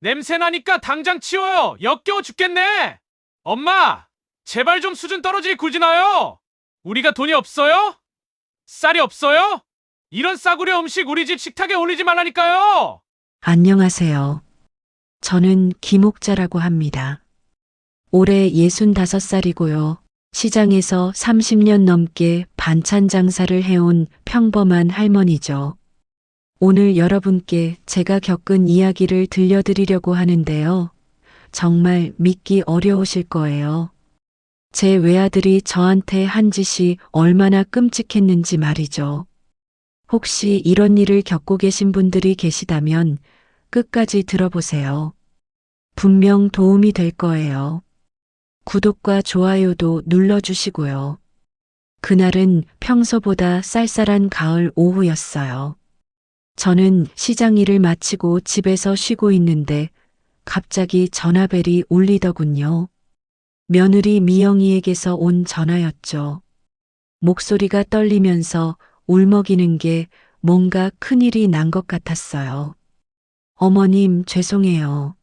냄새 나니까 당장 치워요. 역겨워 죽겠네. 엄마, 제발 좀 수준 떨어지게 굴지 나요. 우리가 돈이 없어요? 쌀이 없어요? 이런 싸구려 음식 우리 집 식탁에 올리지 말라니까요. 안녕하세요. 저는 김옥자라고 합니다. 올해 65살이고요. 시장에서 30년 넘게 반찬 장사를 해온 평범한 할머니죠. 오늘 여러분께 제가 겪은 이야기를 들려드리려고 하는데요. 정말 믿기 어려우실 거예요. 제 외아들이 저한테 한 짓이 얼마나 끔찍했는지 말이죠. 혹시 이런 일을 겪고 계신 분들이 계시다면 끝까지 들어보세요. 분명 도움이 될 거예요. 구독과 좋아요도 눌러주시고요. 그날은 평소보다 쌀쌀한 가을 오후였어요. 저는 시장 일을 마치고 집에서 쉬고 있는데 갑자기 전화벨이 울리더군요. 며느리 미영이에게서 온 전화였죠. 목소리가 떨리면서 울먹이는 게 뭔가 큰일이 난 것 같았어요. 어머님, 죄송해요.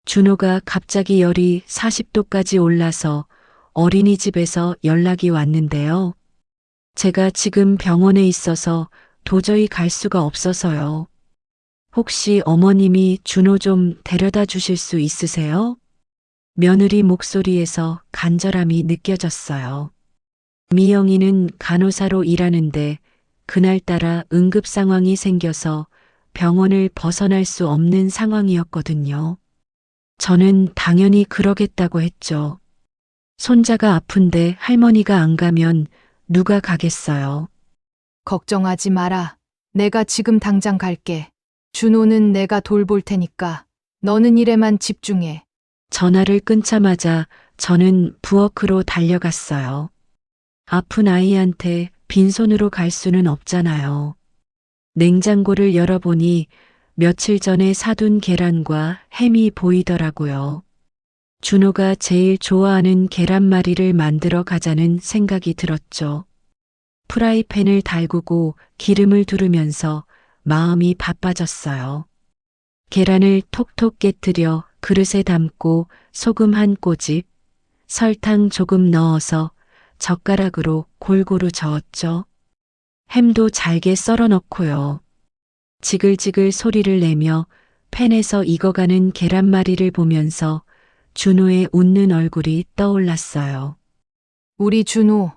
준호가 갑자기 열이 40도까지 올라서 어린이집에서 연락이 왔는데요. 제가 지금 병원에 있어서 도저히 갈 수가 없어서요. 혹시 어머님이 준호 좀 데려다 주실 수 있으세요? 며느리 목소리에서 간절함이 느껴졌어요. 미영이는 간호사로 일하는데 그날따라 응급 상황이 생겨서 병원을 벗어날 수 없는 상황이었거든요. 저는 당연히 그러겠다고 했죠. 손자가 아픈데 할머니가 안 가면 누가 가겠어요. 걱정하지 마라. 내가 지금 당장 갈게. 준호는 내가 돌볼 테니까 너는 일에만 집중해. 전화를 끊자마자 저는 부엌으로 달려갔어요. 아픈 아이한테 빈손으로 갈 수는 없잖아요. 냉장고를 열어보니 며칠 전에 사둔 계란과 햄이 보이더라고요. 준호가 제일 좋아하는 계란말이를 만들어 가자는 생각이 들었죠. 프라이팬을 달구고 기름을 두르면서 마음이 바빠졌어요. 계란을 톡톡 깨뜨려 그릇에 담고 소금 한 꼬집, 설탕 조금 넣어서 젓가락으로 골고루 저었죠. 햄도 잘게 썰어 넣고요. 지글지글 소리를 내며 팬에서 익어가는 계란말이를 보면서 준호의 웃는 얼굴이 떠올랐어요. 우리 준호,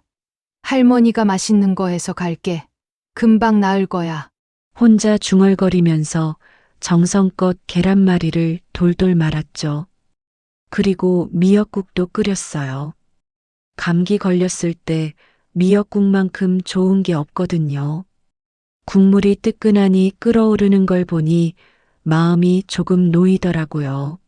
할머니가 맛있는 거 해서 갈게. 금방 나을 거야. 혼자 중얼거리면서 정성껏 계란말이를 돌돌 말았죠. 그리고 미역국도 끓였어요. 감기 걸렸을 때 미역국만큼 좋은 게 없거든요. 국물이 뜨끈하니 끓어오르는 걸 보니 마음이 조금 놓이더라고요.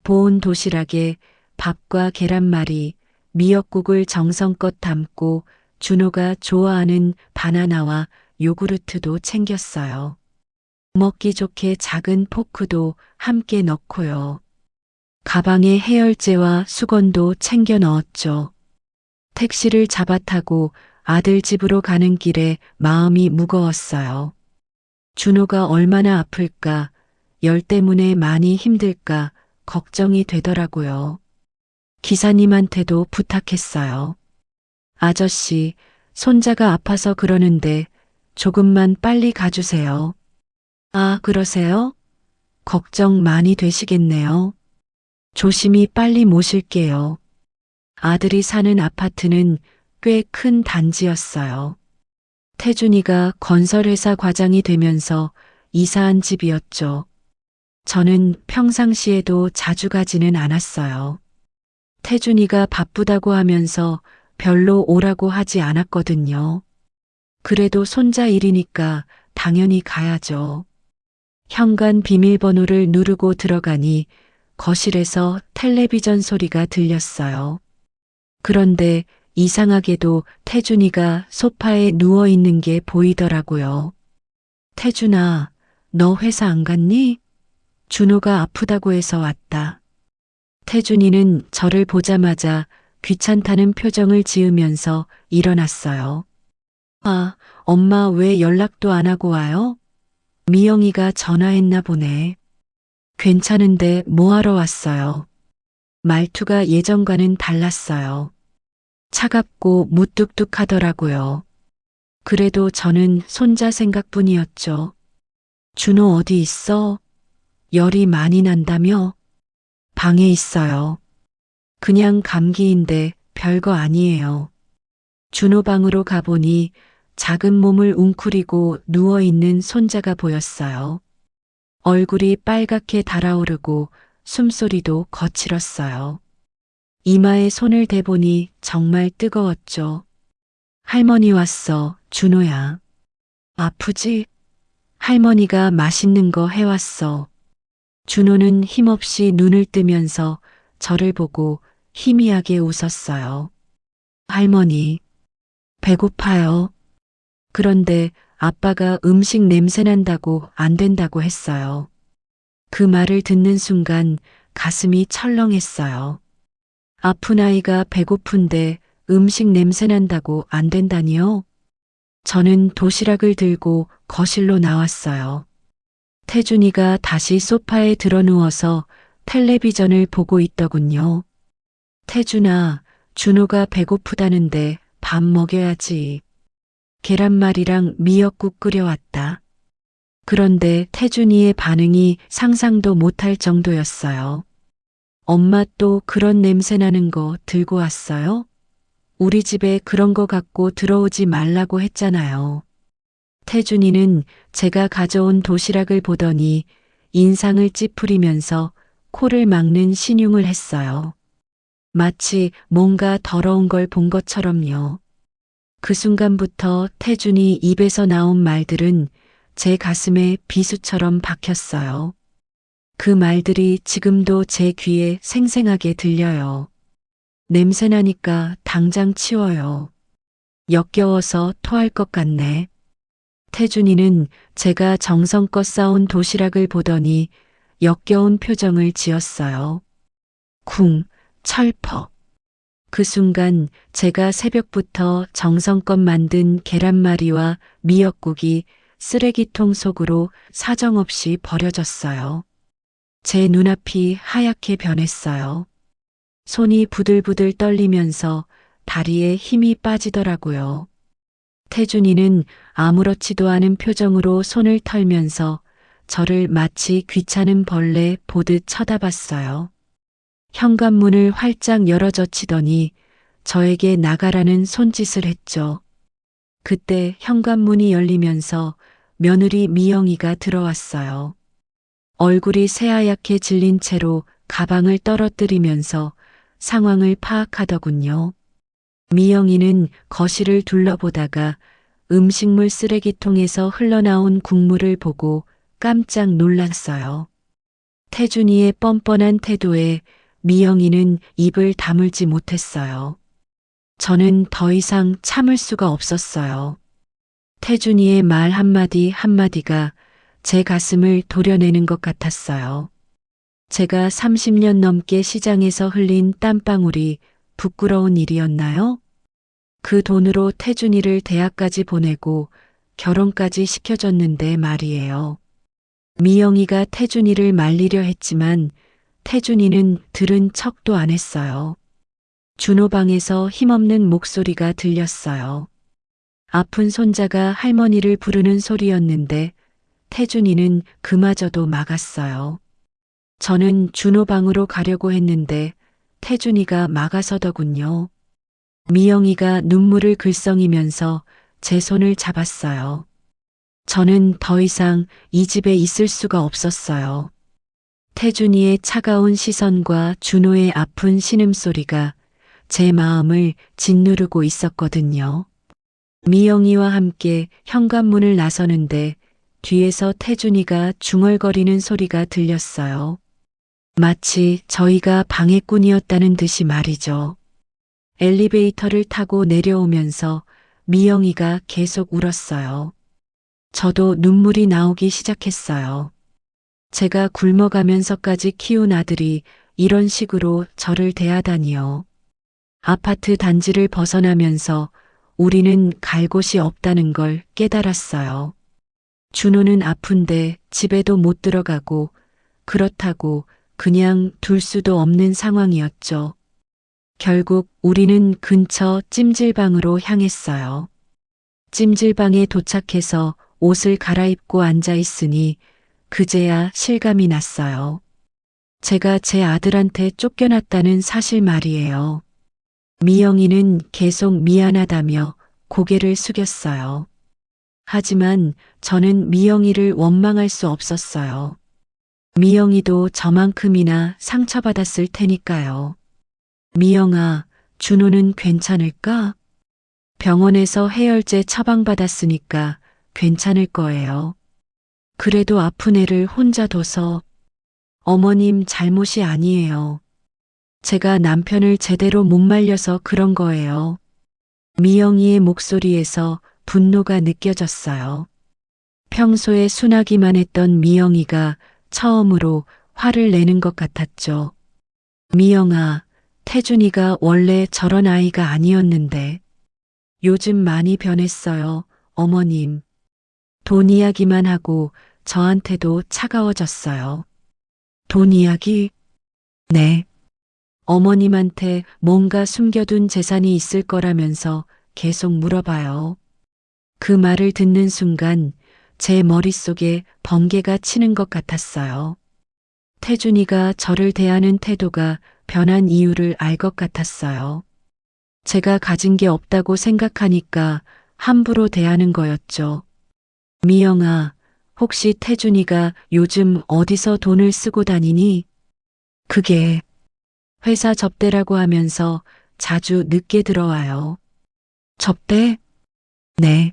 보온 도시락에 밥과 계란말이, 미역국을 정성껏 담고 준호가 좋아하는 바나나와 요구르트도 챙겼어요. 먹기 좋게 작은 포크도 함께 넣고요. 가방에 해열제와 수건도 챙겨 넣었죠. 택시를 잡아 타고 아들 집으로 가는 길에 마음이 무거웠어요. 준호가 얼마나 아플까, 열 때문에 많이 힘들까 걱정이 되더라고요. 기사님한테도 부탁했어요. 아저씨, 손자가 아파서 그러는데 조금만 빨리 가주세요. 아, 그러세요? 걱정 많이 되시겠네요. 조심히 빨리 모실게요. 아들이 사는 아파트는 꽤 큰 단지였어요. 태준이가 건설회사 과장이 되면서 이사한 집이었죠. 저는 평상시에도 자주 가지는 않았어요. 태준이가 바쁘다고 하면서 별로 오라고 하지 않았거든요. 그래도 손자 일이니까 당연히 가야죠. 현관 비밀번호를 누르고 들어가니 거실에서 텔레비전 소리가 들렸어요. 그런데 이상하게도 태준이가 소파에 누워 있는 게 보이더라고요. 태준아, 너 회사 안 갔니? 준호가 아프다고 해서 왔다. 태준이는 저를 보자마자 귀찮다는 표정을 지으면서 일어났어요. 아, 엄마 왜 연락도 안 하고 와요? 미영이가 전화했나 보네. 괜찮은데 뭐하러 왔어요? 말투가 예전과는 달랐어요. 차갑고 무뚝뚝하더라고요. 그래도 저는 손자 생각뿐이었죠. 준호 어디 있어? 열이 많이 난다며? 방에 있어요. 그냥 감기인데 별거 아니에요. 준호 방으로 가보니 작은 몸을 웅크리고 누워있는 손자가 보였어요. 얼굴이 빨갛게 달아오르고 숨소리도 거칠었어요. 이마에 손을 대보니 정말 뜨거웠죠. 할머니 왔어, 준호야. 아프지? 할머니가 맛있는 거 해왔어. 준호는 힘없이 눈을 뜨면서 저를 보고 희미하게 웃었어요. 할머니, 배고파요. 그런데 아빠가 음식 냄새 난다고 안 된다고 했어요. 그 말을 듣는 순간 가슴이 철렁했어요. 아픈 아이가 배고픈데 음식 냄새 난다고 안 된다니요? 저는 도시락을 들고 거실로 나왔어요. 태준이가 다시 소파에 드러누워서 텔레비전을 보고 있더군요. 태준아, 준호가 배고프다는데 밥 먹여야지. 계란말이랑 미역국 끓여왔다. 그런데 태준이의 반응이 상상도 못할 정도였어요. 엄마 또 그런 냄새 나는 거 들고 왔어요? 우리 집에 그런 거 갖고 들어오지 말라고 했잖아요. 태준이는 제가 가져온 도시락을 보더니 인상을 찌푸리면서 코를 막는 신용을 했어요. 마치 뭔가 더러운 걸 본 것처럼요. 그 순간부터 태준이 입에서 나온 말들은 제 가슴에 비수처럼 박혔어요. 그 말들이 지금도 제 귀에 생생하게 들려요. 냄새나니까 당장 치워요. 역겨워서 토할 것 같네. 태준이는 제가 정성껏 싸온 도시락을 보더니 역겨운 표정을 지었어요. 쿵, 철퍽. 그 순간 제가 새벽부터 정성껏 만든 계란말이와 미역국이 쓰레기통 속으로 사정없이 버려졌어요. 제 눈앞이 하얗게 변했어요. 손이 부들부들 떨리면서 다리에 힘이 빠지더라고요. 태준이는 아무렇지도 않은 표정으로 손을 털면서 저를 마치 귀찮은 벌레 보듯 쳐다봤어요. 현관문을 활짝 열어젖히더니 저에게 나가라는 손짓을 했죠. 그때 현관문이 열리면서 며느리 미영이가 들어왔어요. 얼굴이 새하얗게 질린 채로 가방을 떨어뜨리면서 상황을 파악하더군요. 미영이는 거실을 둘러보다가 음식물 쓰레기통에서 흘러나온 국물을 보고 깜짝 놀랐어요. 태준이의 뻔뻔한 태도에 미영이는 입을 다물지 못했어요. 저는 더 이상 참을 수가 없었어요. 태준이의 말 한마디 한마디가 제 가슴을 도려내는 것 같았어요. 제가 30년 넘게 시장에서 흘린 땀방울이 부끄러운 일이었나요? 그 돈으로 태준이를 대학까지 보내고 결혼까지 시켜줬는데 말이에요. 미영이가 태준이를 말리려 했지만 태준이는 들은 척도 안 했어요. 준호 방에서 힘없는 목소리가 들렸어요. 아픈 손자가 할머니를 부르는 소리였는데 태준이는 그마저도 막았어요. 저는 준호 방으로 가려고 했는데 태준이가 막아서더군요. 미영이가 눈물을 글썽이면서 제 손을 잡았어요. 저는 더 이상 이 집에 있을 수가 없었어요. 태준이의 차가운 시선과 준호의 아픈 신음소리가 제 마음을 짓누르고 있었거든요. 미영이와 함께 현관문을 나서는데 뒤에서 태준이가 중얼거리는 소리가 들렸어요. 마치 저희가 방해꾼이었다는 듯이 말이죠. 엘리베이터를 타고 내려오면서 미영이가 계속 울었어요. 저도 눈물이 나오기 시작했어요. 제가 굶어가면서까지 키운 아들이 이런 식으로 저를 대하다니요. 아파트 단지를 벗어나면서 우리는 갈 곳이 없다는 걸 깨달았어요. 준호는 아픈데 집에도 못 들어가고 그렇다고 그냥 둘 수도 없는 상황이었죠. 결국 우리는 근처 찜질방으로 향했어요. 찜질방에 도착해서 옷을 갈아입고 앉아 있으니 그제야 실감이 났어요. 제가 제 아들한테 쫓겨났다는 사실 말이에요. 미영이는 계속 미안하다며 고개를 숙였어요. 하지만 저는 미영이를 원망할 수 없었어요. 미영이도 저만큼이나 상처받았을 테니까요. 미영아, 준호는 괜찮을까? 병원에서 해열제 처방받았으니까 괜찮을 거예요. 그래도 아픈 애를 혼자 둬서 어머님 잘못이 아니에요. 제가 남편을 제대로 못 말려서 그런 거예요. 미영이의 목소리에서 분노가 느껴졌어요. 평소에 순하기만 했던 미영이가 처음으로 화를 내는 것 같았죠. 미영아, 태준이가 원래 저런 아이가 아니었는데 요즘 많이 변했어요, 어머님. 돈 이야기만 하고 저한테도 차가워졌어요. 돈 이야기? 네. 어머님한테 뭔가 숨겨둔 재산이 있을 거라면서 계속 물어봐요. 그 말을 듣는 순간 제 머릿속에 번개가 치는 것 같았어요. 태준이가 저를 대하는 태도가 변한 이유를 알 것 같았어요. 제가 가진 게 없다고 생각하니까 함부로 대하는 거였죠. 미영아, 혹시 태준이가 요즘 어디서 돈을 쓰고 다니니? 그게 회사 접대라고 하면서 자주 늦게 들어와요. 접대? 네.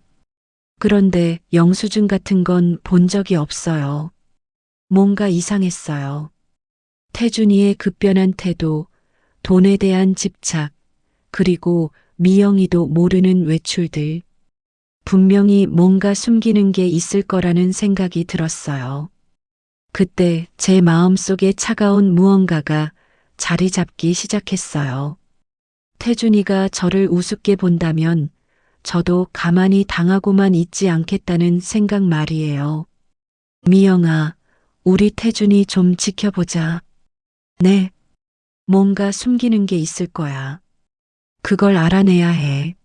그런데 영수증 같은 건 본 적이 없어요. 뭔가 이상했어요. 태준이의 급변한 태도, 돈에 대한 집착, 그리고 미영이도 모르는 외출들. 분명히 뭔가 숨기는 게 있을 거라는 생각이 들었어요. 그때 제 마음속에 차가운 무언가가 자리 잡기 시작했어요. 태준이가 저를 우습게 본다면 저도 가만히 당하고만 있지 않겠다는 생각 말이에요. 미영아, 우리 태준이 좀 지켜보자. 네. 뭔가 숨기는 게 있을 거야. 그걸 알아내야 해.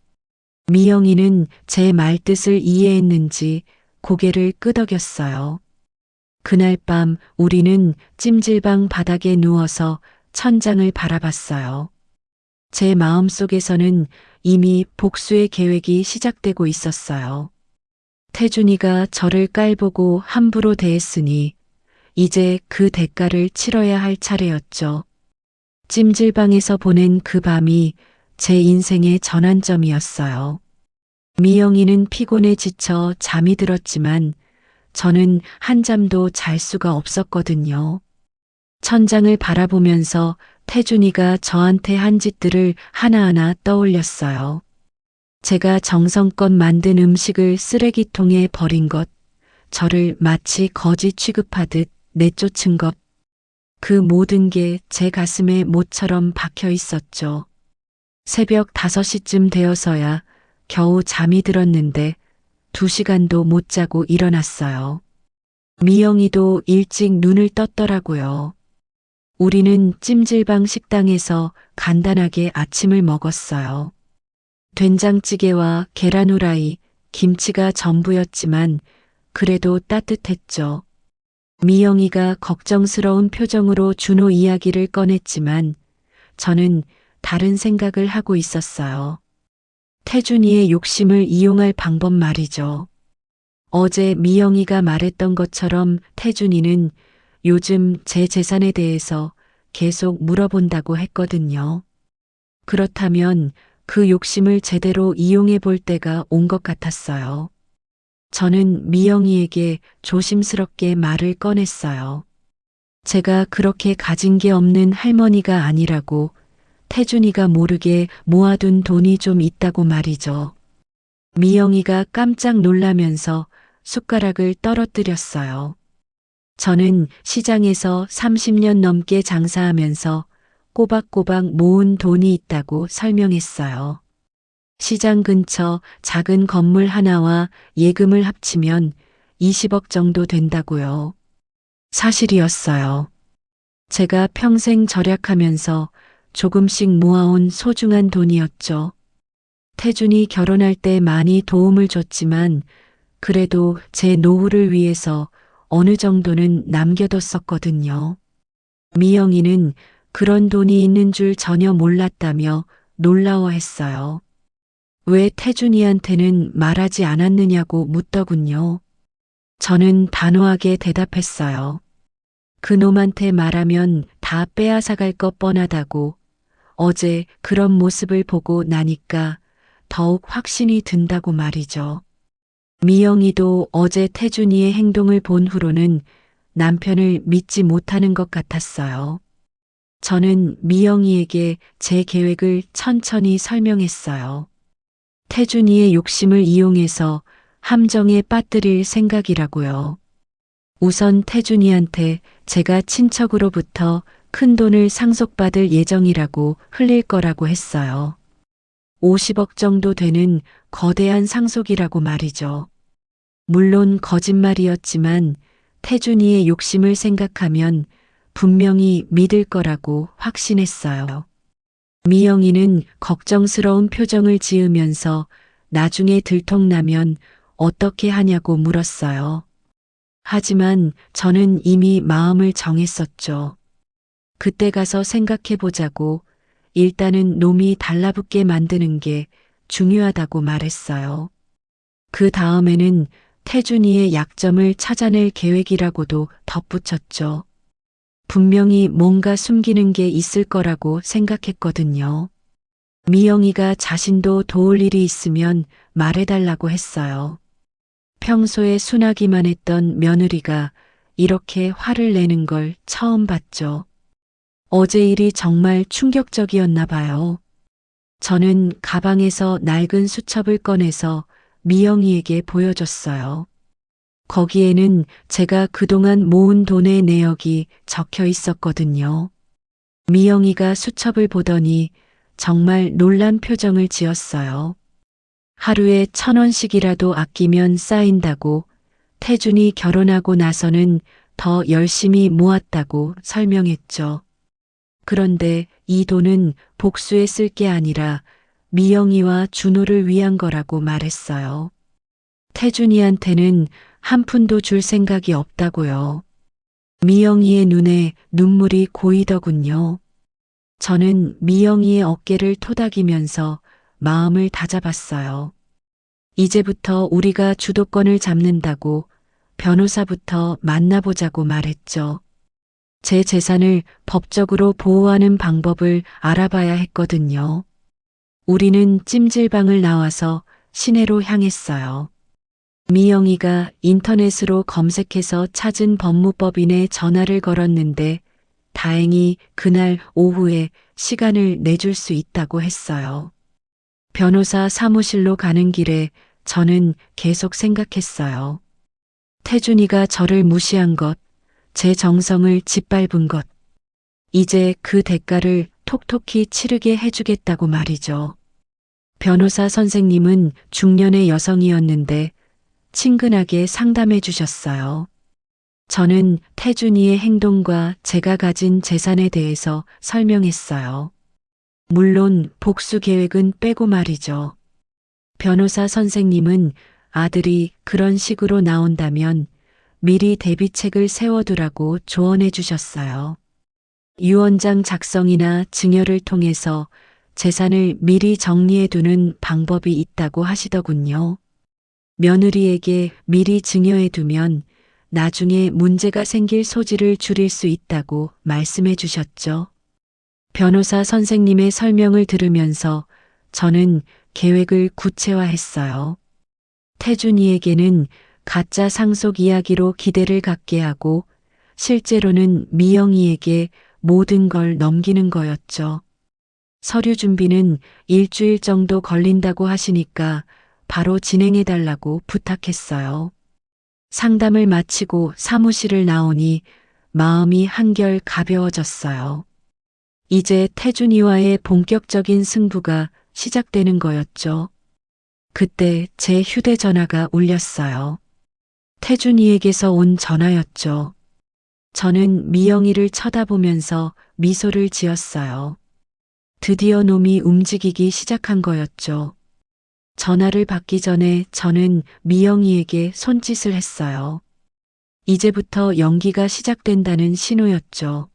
미영이는 제 말뜻을 이해했는지 고개를 끄덕였어요. 그날 밤 우리는 찜질방 바닥에 누워서 천장을 바라봤어요. 제 마음속에서는 이미 복수의 계획이 시작되고 있었어요. 태준이가 저를 깔보고 함부로 대했으니 이제 그 대가를 치러야 할 차례였죠. 찜질방에서 보낸 그 밤이 제 인생의 전환점이었어요. 미영이는 피곤에 지쳐 잠이 들었지만 저는 한잠도 잘 수가 없었거든요. 천장을 바라보면서 태준이가 저한테 한 짓들을 하나하나 떠올렸어요. 제가 정성껏 만든 음식을 쓰레기통에 버린 것, 저를 마치 거지 취급하듯 내쫓은 것, 그 모든 게 제 가슴에 못처럼 박혀 있었죠. 새벽 5시쯤 되어서야 겨우 잠이 들었는데 2시간도 못 자고 일어났어요. 미영이도 일찍 눈을 떴더라고요. 우리는 찜질방 식당에서 간단하게 아침을 먹었어요. 된장찌개와 계란 후라이, 김치가 전부였지만 그래도 따뜻했죠. 미영이가 걱정스러운 표정으로 준호 이야기를 꺼냈지만 저는 다른 생각을 하고 있었어요. 태준이의 욕심을 이용할 방법 말이죠. 어제 미영이가 말했던 것처럼 태준이는 요즘 제 재산에 대해서 계속 물어본다고 했거든요. 그렇다면 그 욕심을 제대로 이용해 볼 때가 온 것 같았어요. 저는 미영이에게 조심스럽게 말을 꺼냈어요. 제가 그렇게 가진 게 없는 할머니가 아니라고, 태준이가 모르게 모아둔 돈이 좀 있다고 말이죠. 미영이가 깜짝 놀라면서 숟가락을 떨어뜨렸어요. 저는 시장에서 30년 넘게 장사하면서 꼬박꼬박 모은 돈이 있다고 설명했어요. 시장 근처 작은 건물 하나와 예금을 합치면 20억 정도 된다고요. 사실이었어요. 제가 평생 절약하면서 조금씩 모아온 소중한 돈이었죠. 태준이 결혼할 때 많이 도움을 줬지만 그래도 제 노후를 위해서 어느 정도는 남겨뒀었거든요. 미영이는 그런 돈이 있는 줄 전혀 몰랐다며 놀라워했어요. 왜 태준이한테는 말하지 않았느냐고 묻더군요. 저는 단호하게 대답했어요. 그놈한테 말하면 다 빼앗아갈 것 뻔하다고. 어제 그런 모습을 보고 나니까 더욱 확신이 든다고 말이죠. 미영이도 어제 태준이의 행동을 본 후로는 남편을 믿지 못하는 것 같았어요. 저는 미영이에게 제 계획을 천천히 설명했어요. 태준이의 욕심을 이용해서 함정에 빠뜨릴 생각이라고요. 우선 태준이한테 제가 친척으로부터 큰 돈을 상속받을 예정이라고 흘릴 거라고 했어요. 50억 정도 되는 거대한 상속이라고 말이죠. 물론 거짓말이었지만 태준이의 욕심을 생각하면 분명히 믿을 거라고 확신했어요. 미영이는 걱정스러운 표정을 지으면서 나중에 들통나면 어떻게 하냐고 물었어요. 하지만 저는 이미 마음을 정했었죠. 그때 가서 생각해 보자고 일단은 놈이 달라붙게 만드는 게 중요하다고 말했어요. 그 다음에는 태준이의 약점을 찾아낼 계획이라고도 덧붙였죠. 분명히 뭔가 숨기는 게 있을 거라고 생각했거든요. 미영이가 자신도 도울 일이 있으면 말해달라고 했어요. 평소에 순하기만 했던 며느리가 이렇게 화를 내는 걸 처음 봤죠. 어제 일이 정말 충격적이었나 봐요. 저는 가방에서 낡은 수첩을 꺼내서 미영이에게 보여줬어요. 거기에는 제가 그동안 모은 돈의 내역이 적혀 있었거든요. 미영이가 수첩을 보더니 정말 놀란 표정을 지었어요. 하루에 1,000원씩이라도 아끼면 쌓인다고, 태준이 결혼하고 나서는 더 열심히 모았다고 설명했죠. 그런데 이 돈은 복수에 쓸 게 아니라 미영이와 준호를 위한 거라고 말했어요. 태준이한테는 한 푼도 줄 생각이 없다고요. 미영이의 눈에 눈물이 고이더군요. 저는 미영이의 어깨를 토닥이면서 마음을 다잡았어요. 이제부터 우리가 주도권을 잡는다고 변호사부터 만나보자고 말했죠. 제 재산을 법적으로 보호하는 방법을 알아봐야 했거든요. 우리는 찜질방을 나와서 시내로 향했어요. 미영이가 인터넷으로 검색해서 찾은 법무법인에 전화를 걸었는데 다행히 그날 오후에 시간을 내줄 수 있다고 했어요. 변호사 사무실로 가는 길에 저는 계속 생각했어요. 태준이가 저를 무시한 것, 제 정성을 짓밟은 것, 이제 그 대가를 톡톡히 치르게 해주겠다고 말이죠. 변호사 선생님은 중년의 여성이었는데 친근하게 상담해 주셨어요. 저는 태준이의 행동과 제가 가진 재산에 대해서 설명했어요. 물론 복수 계획은 빼고 말이죠. 변호사 선생님은 아들이 그런 식으로 나온다면 미리 대비책을 세워두라고 조언해 주셨어요. 유언장 작성이나 증여를 통해서 재산을 미리 정리해 두는 방법이 있다고 하시더군요. 며느리에게 미리 증여해 두면 나중에 문제가 생길 소지를 줄일 수 있다고 말씀해 주셨죠. 변호사 선생님의 설명을 들으면서 저는 계획을 구체화했어요. 태준이에게는 가짜 상속 이야기로 기대를 갖게 하고 실제로는 미영이에게 모든 걸 넘기는 거였죠. 서류 준비는 일주일 정도 걸린다고 하시니까 바로 진행해 달라고 부탁했어요. 상담을 마치고 사무실을 나오니 마음이 한결 가벼워졌어요. 이제 태준이와의 본격적인 승부가 시작되는 거였죠. 그때 제 휴대전화가 울렸어요. 태준이에게서 온 전화였죠. 저는 미영이를 쳐다보면서 미소를 지었어요. 드디어 놈이 움직이기 시작한 거였죠. 전화를 받기 전에 저는 미영이에게 손짓을 했어요. 이제부터 연기가 시작된다는 신호였죠.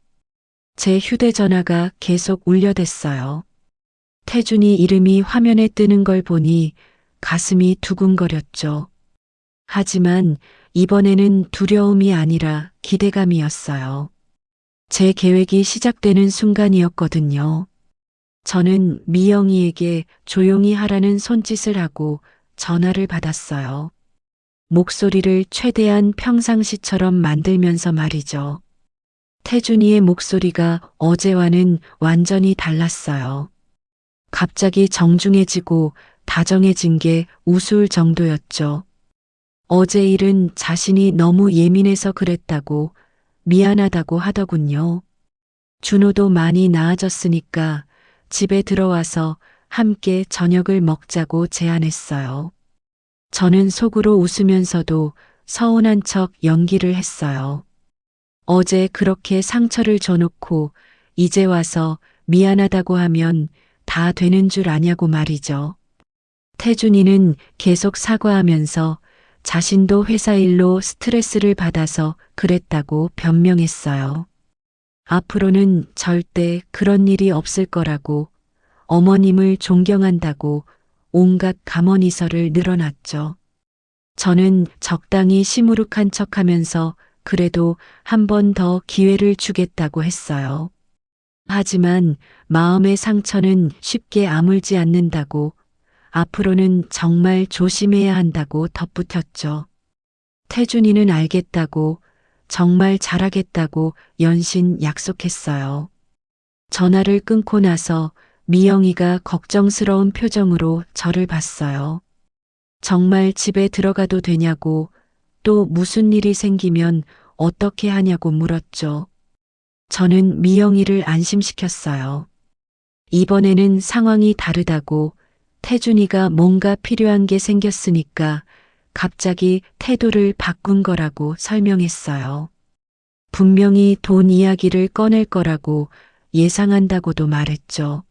제 휴대전화가 계속 울려댔어요. 태준이 이름이 화면에 뜨는 걸 보니 가슴이 두근거렸죠. 하지만 이번에는 두려움이 아니라 기대감이었어요. 제 계획이 시작되는 순간이었거든요. 저는 미영이에게 조용히 하라는 손짓을 하고 전화를 받았어요. 목소리를 최대한 평상시처럼 만들면서 말이죠. 태준이의 목소리가 어제와는 완전히 달랐어요. 갑자기 정중해지고 다정해진 게 우스울 정도였죠. 어제 일은 자신이 너무 예민해서 그랬다고 미안하다고 하더군요. 준호도 많이 나아졌으니까 집에 들어와서 함께 저녁을 먹자고 제안했어요. 저는 속으로 웃으면서도 서운한 척 연기를 했어요. 어제 그렇게 상처를 줘놓고 이제 와서 미안하다고 하면 다 되는 줄 아냐고 말이죠. 태준이는 계속 사과하면서 자신도 회사 일로 스트레스를 받아서 그랬다고 변명했어요. 앞으로는 절대 그런 일이 없을 거라고, 어머님을 존경한다고 온갖 감언이설을 늘어놨죠. 저는 적당히 시무룩한 척하면서 그래도 한 번 더 기회를 주겠다고 했어요. 하지만 마음의 상처는 쉽게 아물지 않는다고, 앞으로는 정말 조심해야 한다고 덧붙였죠. 태준이는 알겠다고, 정말 잘하겠다고 연신 약속했어요. 전화를 끊고 나서 미영이가 걱정스러운 표정으로 저를 봤어요. 정말 집에 들어가도 되냐고, 또 무슨 일이 생기면 어떻게 하냐고 물었죠. 저는 미영이를 안심시켰어요. 이번에는 상황이 다르다고, 태준이가 뭔가 필요한 게 생겼으니까 갑자기 태도를 바꾼 거라고 설명했어요. 분명히 돈 이야기를 꺼낼 거라고 예상한다고도 말했죠.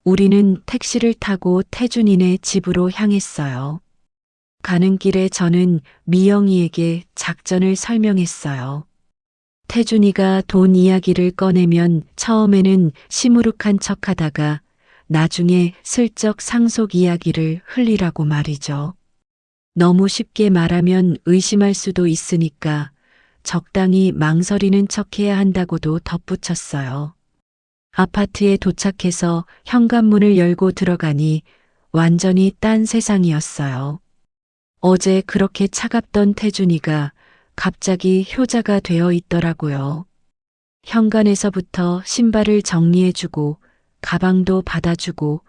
우리는 택시를 타고 태준이네 집으로 향했어요. 가는 길에 저는 미영이에게 작전을 설명했어요. 태준이가 돈 이야기를 꺼내면 처음에는 시무룩한 척하다가 나중에 슬쩍 상속 이야기를 흘리라고 말이죠. 너무 쉽게 말하면 의심할 수도 있으니까 적당히 망설이는 척해야 한다고도 덧붙였어요. 아파트에 도착해서 현관문을 열고 들어가니 완전히 딴 세상이었어요. 어제 그렇게 차갑던 태준이가 갑자기 효자가 되어 있더라고요. 현관에서부터 신발을 정리해주고 가방도 받아주고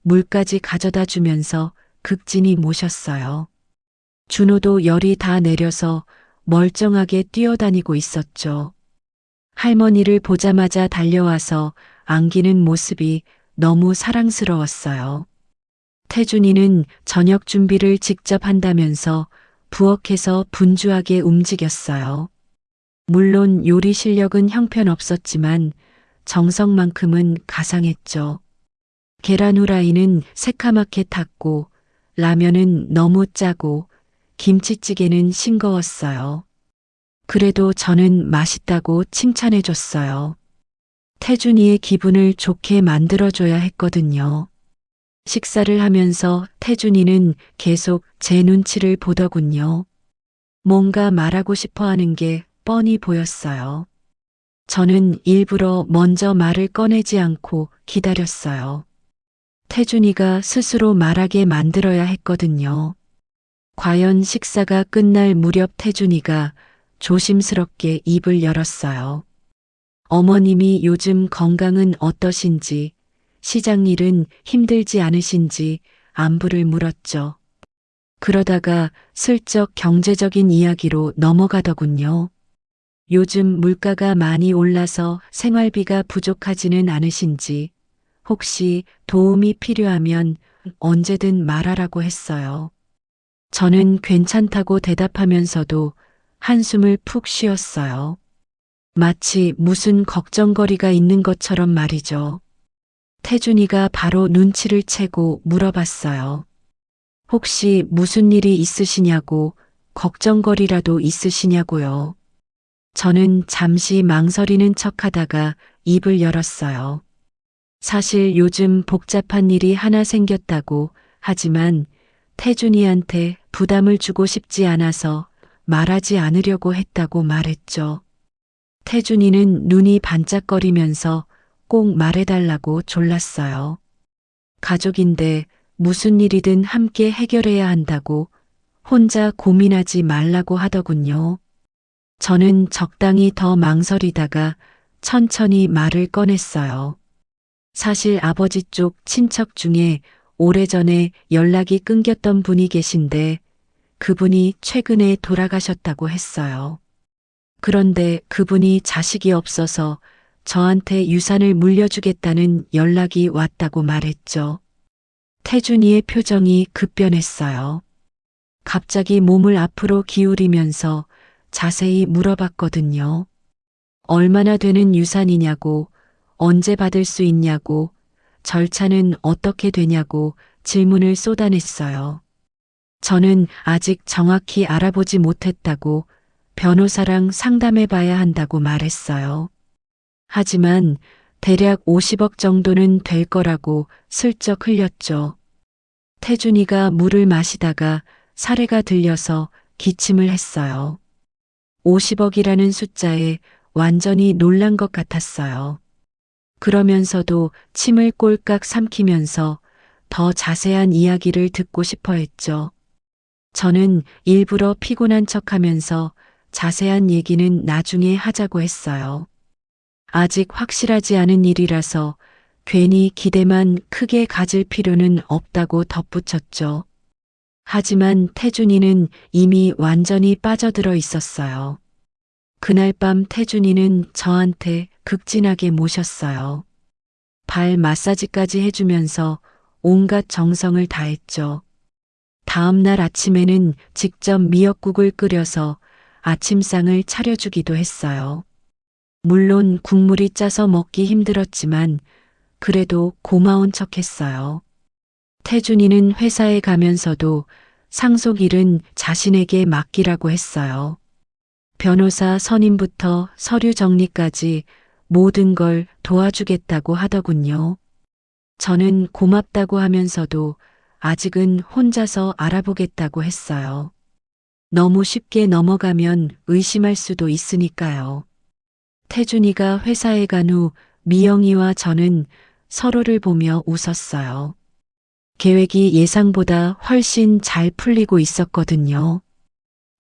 물까지 가져다 주면서 극진히 모셨어요. 준호도 열이 다 내려서 멀쩡하게 뛰어다니고 있었죠. 할머니를 보자마자 달려와서 안기는 모습이 너무 사랑스러웠어요. 태준이는 저녁 준비를 직접 한다면서 부엌에서 분주하게 움직였어요. 물론 요리 실력은 형편없었지만 정성만큼은 가상했죠. 계란 후라이는 새카맣게 탔고 라면은 너무 짜고 김치찌개는 싱거웠어요. 그래도 저는 맛있다고 칭찬해줬어요. 태준이의 기분을 좋게 만들어줘야 했거든요. 식사를 하면서 태준이는 계속 제 눈치를 보더군요. 뭔가 말하고 싶어 하는 게 뻔히 보였어요. 저는 일부러 먼저 말을 꺼내지 않고 기다렸어요. 태준이가 스스로 말하게 만들어야 했거든요. 과연 식사가 끝날 무렵 태준이가 조심스럽게 입을 열었어요. 어머님이 요즘 건강은 어떠신지, 시장 일은 힘들지 않으신지 안부를 물었죠. 그러다가 슬쩍 경제적인 이야기로 넘어가더군요. 요즘 물가가 많이 올라서 생활비가 부족하지는 않으신지, 혹시 도움이 필요하면 언제든 말하라고 했어요. 저는 괜찮다고 대답하면서도 한숨을 푹 쉬었어요. 마치 무슨 걱정거리가 있는 것처럼 말이죠. 태준이가 바로 눈치를 채고 물어봤어요. 혹시 무슨 일이 있으시냐고, 걱정거리라도 있으시냐고요. 저는 잠시 망설이는 척 하다가 입을 열었어요. 사실 요즘 복잡한 일이 하나 생겼다고, 하지만 태준이한테 부담을 주고 싶지 않아서 말하지 않으려고 했다고 말했죠. 태준이는 눈이 반짝거리면서 꼭 말해달라고 졸랐어요. 가족인데 무슨 일이든 함께 해결해야 한다고 혼자 고민하지 말라고 하더군요. 저는 적당히 더 망설이다가 천천히 말을 꺼냈어요. 사실 아버지 쪽 친척 중에 오래전에 연락이 끊겼던 분이 계신데 그분이 최근에 돌아가셨다고 했어요. 그런데 그분이 자식이 없어서 저한테 유산을 물려주겠다는 연락이 왔다고 말했죠. 태준이의 표정이 급변했어요. 갑자기 몸을 앞으로 기울이면서 자세히 물어봤거든요. 얼마나 되는 유산이냐고, 언제 받을 수 있냐고, 절차는 어떻게 되냐고 질문을 쏟아냈어요. 저는 아직 정확히 알아보지 못했다고 변호사랑 상담해 봐야 한다고 말했어요. 하지만 대략 50억 정도는 될 거라고 슬쩍 흘렸죠. 태준이가 물을 마시다가 사례가 들려서 기침을 했어요. 50억이라는 숫자에 완전히 놀란 것 같았어요. 그러면서도 침을 꼴깍 삼키면서 더 자세한 이야기를 듣고 싶어 했죠. 저는 일부러 피곤한 척하면서 자세한 얘기는 나중에 하자고 했어요. 아직 확실하지 않은 일이라서 괜히 기대만 크게 가질 필요는 없다고 덧붙였죠. 하지만 태준이는 이미 완전히 빠져들어 있었어요. 그날 밤 태준이는 저한테 극진하게 모셨어요. 발 마사지까지 해주면서 온갖 정성을 다했죠. 다음 날 아침에는 직접 미역국을 끓여서 아침상을 차려주기도 했어요. 물론 국물이 짜서 먹기 힘들었지만 그래도 고마운 척 했어요. 태준이는 회사에 가면서도 상속 일은 자신에게 맡기라고 했어요. 변호사 선임부터 서류 정리까지 모든 걸 도와주겠다고 하더군요. 저는 고맙다고 하면서도 아직은 혼자서 알아보겠다고 했어요. 너무 쉽게 넘어가면 의심할 수도 있으니까요. 태준이가 회사에 간 후 미영이와 저는 서로를 보며 웃었어요. 계획이 예상보다 훨씬 잘 풀리고 있었거든요.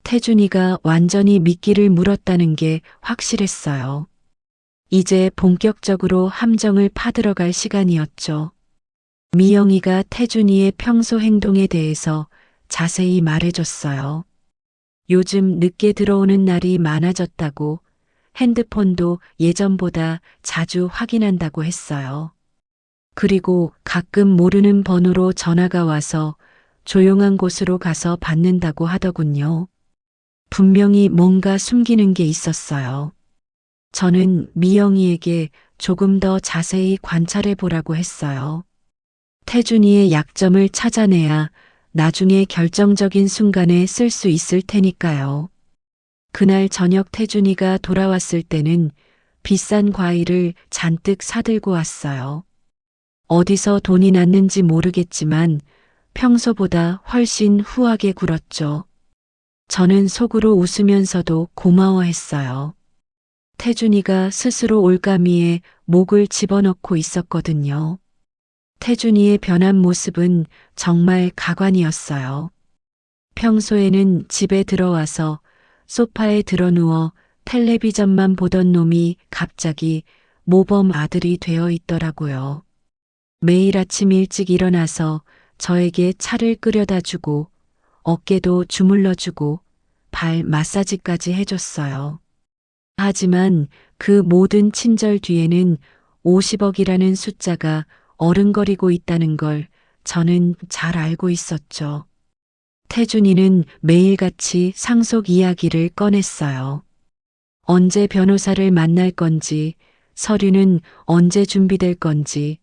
태준이가 완전히 미끼를 물었다는 게 확실했어요. 이제 본격적으로 함정을 파들어갈 시간이었죠. 미영이가 태준이의 평소 행동에 대해서 자세히 말해줬어요. 요즘 늦게 들어오는 날이 많아졌다고, 핸드폰도 예전보다 자주 확인한다고 했어요. 그리고 가끔 모르는 번호로 전화가 와서 조용한 곳으로 가서 받는다고 하더군요. 분명히 뭔가 숨기는 게 있었어요. 저는 미영이에게 조금 더 자세히 관찰해 보라고 했어요. 태준이의 약점을 찾아내야 나중에 결정적인 순간에 쓸 수 있을 테니까요. 그날 저녁 태준이가 돌아왔을 때는 비싼 과일을 잔뜩 사들고 왔어요. 어디서 돈이 났는지 모르겠지만 평소보다 훨씬 후하게 굴었죠. 저는 속으로 웃으면서도 고마워했어요. 태준이가 스스로 올가미에 목을 집어넣고 있었거든요. 태준이의 변한 모습은 정말 가관이었어요. 평소에는 집에 들어와서 소파에 드러누워 텔레비전만 보던 놈이 갑자기 모범 아들이 되어 있더라고요. 매일 아침 일찍 일어나서 저에게 차를 끓여다 주고 어깨도 주물러주고 발 마사지까지 해줬어요. 하지만 그 모든 친절 뒤에는 50억이라는 숫자가 어른거리고 있다는 걸 저는 잘 알고 있었죠. 태준이는 매일같이 상속 이야기를 꺼냈어요. 언제 변호사를 만날 건지, 서류는 언제 준비될 건지,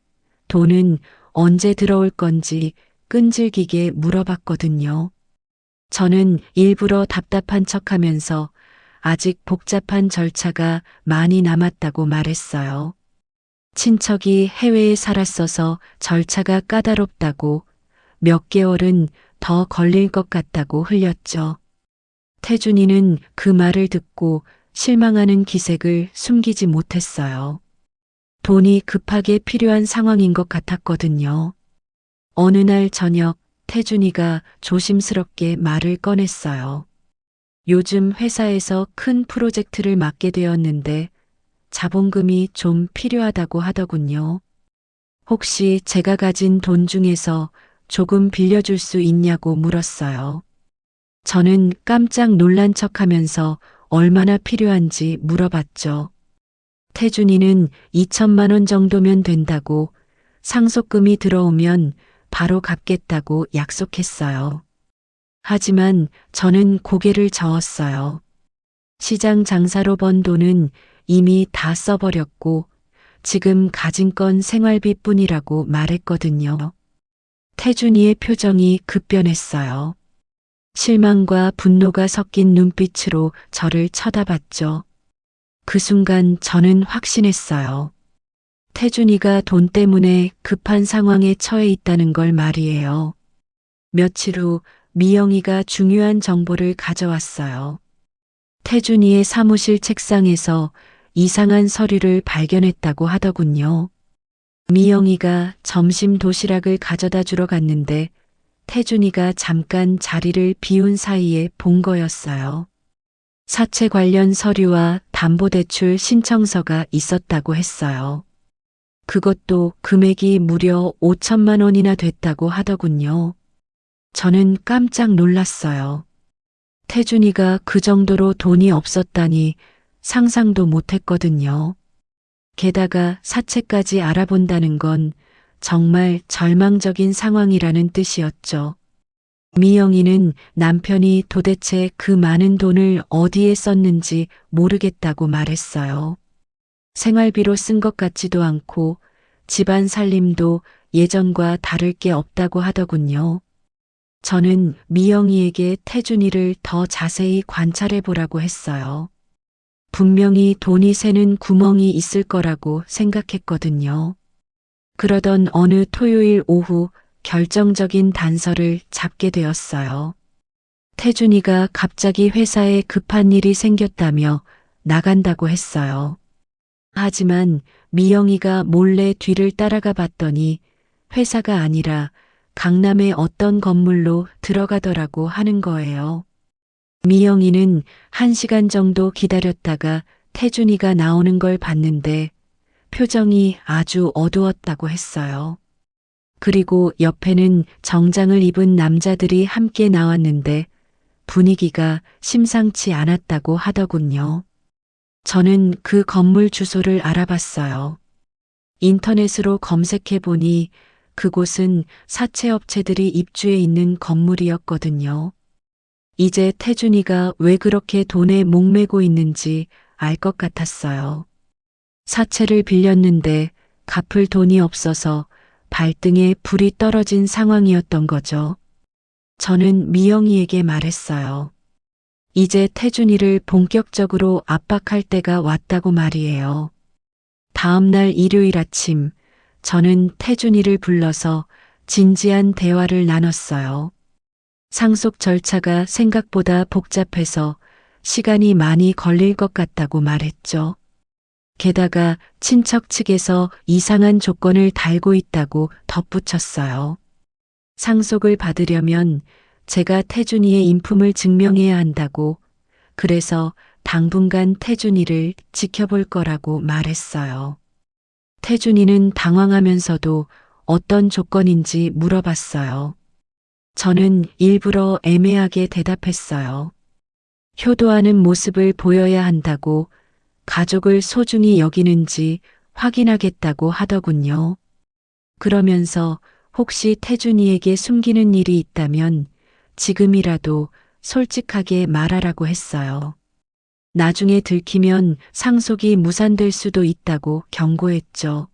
돈은 언제 들어올 건지 끈질기게 물어봤거든요. 저는 일부러 답답한 척하면서 아직 복잡한 절차가 많이 남았다고 말했어요. 친척이 해외에 살았어서 절차가 까다롭다고, 몇 개월은 더 걸릴 것 같다고 흘렸죠. 태준이는 그 말을 듣고 실망하는 기색을 숨기지 못했어요. 돈이 급하게 필요한 상황인 것 같았거든요. 어느 날 저녁 태준이가 조심스럽게 말을 꺼냈어요. 요즘 회사에서 큰 프로젝트를 맡게 되었는데 자본금이 좀 필요하다고 하더군요. 혹시 제가 가진 돈 중에서 조금 빌려줄 수 있냐고 물었어요. 저는 깜짝 놀란 척하면서 얼마나 필요한지 물어봤죠. 태준이는 2천만 원 정도면 된다고, 상속금이 들어오면 바로 갚겠다고 약속했어요. 하지만 저는 고개를 저었어요. 시장 장사로 번 돈은 이미 다 써버렸고 지금 가진 건 생활비뿐이라고 말했거든요. 태준이의 표정이 급변했어요. 실망과 분노가 섞인 눈빛으로 저를 쳐다봤죠. 그 순간 저는 확신했어요. 태준이가 돈 때문에 급한 상황에 처해 있다는 걸 말이에요. 며칠 후 미영이가 중요한 정보를 가져왔어요. 태준이의 사무실 책상에서 이상한 서류를 발견했다고 하더군요. 미영이가 점심 도시락을 가져다 주러 갔는데 태준이가 잠깐 자리를 비운 사이에 본 거였어요. 사채 관련 서류와 담보대출 신청서가 있었다고 했어요. 그것도 금액이 무려 5천만 원이나 됐다고 하더군요. 저는 깜짝 놀랐어요. 태준이가 그 정도로 돈이 없었다니 상상도 못했거든요. 게다가 사채까지 알아본다는 건 정말 절망적인 상황이라는 뜻이었죠. 미영이는 남편이 도대체 그 많은 돈을 어디에 썼는지 모르겠다고 말했어요. 생활비로 쓴 것 같지도 않고 집안 살림도 예전과 다를 게 없다고 하더군요. 저는 미영이에게 태준이를 더 자세히 관찰해 보라고 했어요. 분명히 돈이 새는 구멍이 있을 거라고 생각했거든요. 그러던 어느 토요일 오후 결정적인 단서를 잡게 되었어요. 태준이가 갑자기 회사에 급한 일이 생겼다며 나간다고 했어요. 하지만 미영이가 몰래 뒤를 따라가 봤더니 회사가 아니라 강남의 어떤 건물로 들어가더라고 하는 거예요. 미영이는 1시간 정도 기다렸다가 태준이가 나오는 걸 봤는데 표정이 아주 어두웠다고 했어요. 그리고 옆에는 정장을 입은 남자들이 함께 나왔는데 분위기가 심상치 않았다고 하더군요. 저는 그 건물 주소를 알아봤어요. 인터넷으로 검색해 보니 그곳은 사채업체들이 입주해 있는 건물이었거든요. 이제 태준이가 왜 그렇게 돈에 목매고 있는지 알 것 같았어요. 사채를 빌렸는데 갚을 돈이 없어서 발등에 불이 떨어진 상황이었던 거죠. 저는 미영이에게 말했어요. 이제 태준이를 본격적으로 압박할 때가 왔다고 말이에요. 다음 날 일요일 아침, 저는 태준이를 불러서 진지한 대화를 나눴어요. 상속 절차가 생각보다 복잡해서 시간이 많이 걸릴 것 같다고 말했죠. 게다가 친척 측에서 이상한 조건을 달고 있다고 덧붙였어요. 상속을 받으려면 제가 태준이의 인품을 증명해야 한다고, 그래서 당분간 태준이를 지켜볼 거라고 말했어요. 태준이는 당황하면서도 어떤 조건인지 물어봤어요. 저는 일부러 애매하게 대답했어요. 효도하는 모습을 보여야 한다고, 가족을 소중히 여기는지 확인하겠다고 하더군요. 그러면서 혹시 태준이에게 숨기는 일이 있다면 지금이라도 솔직하게 말하라고 했어요. 나중에 들키면 상속이 무산될 수도 있다고 경고했죠.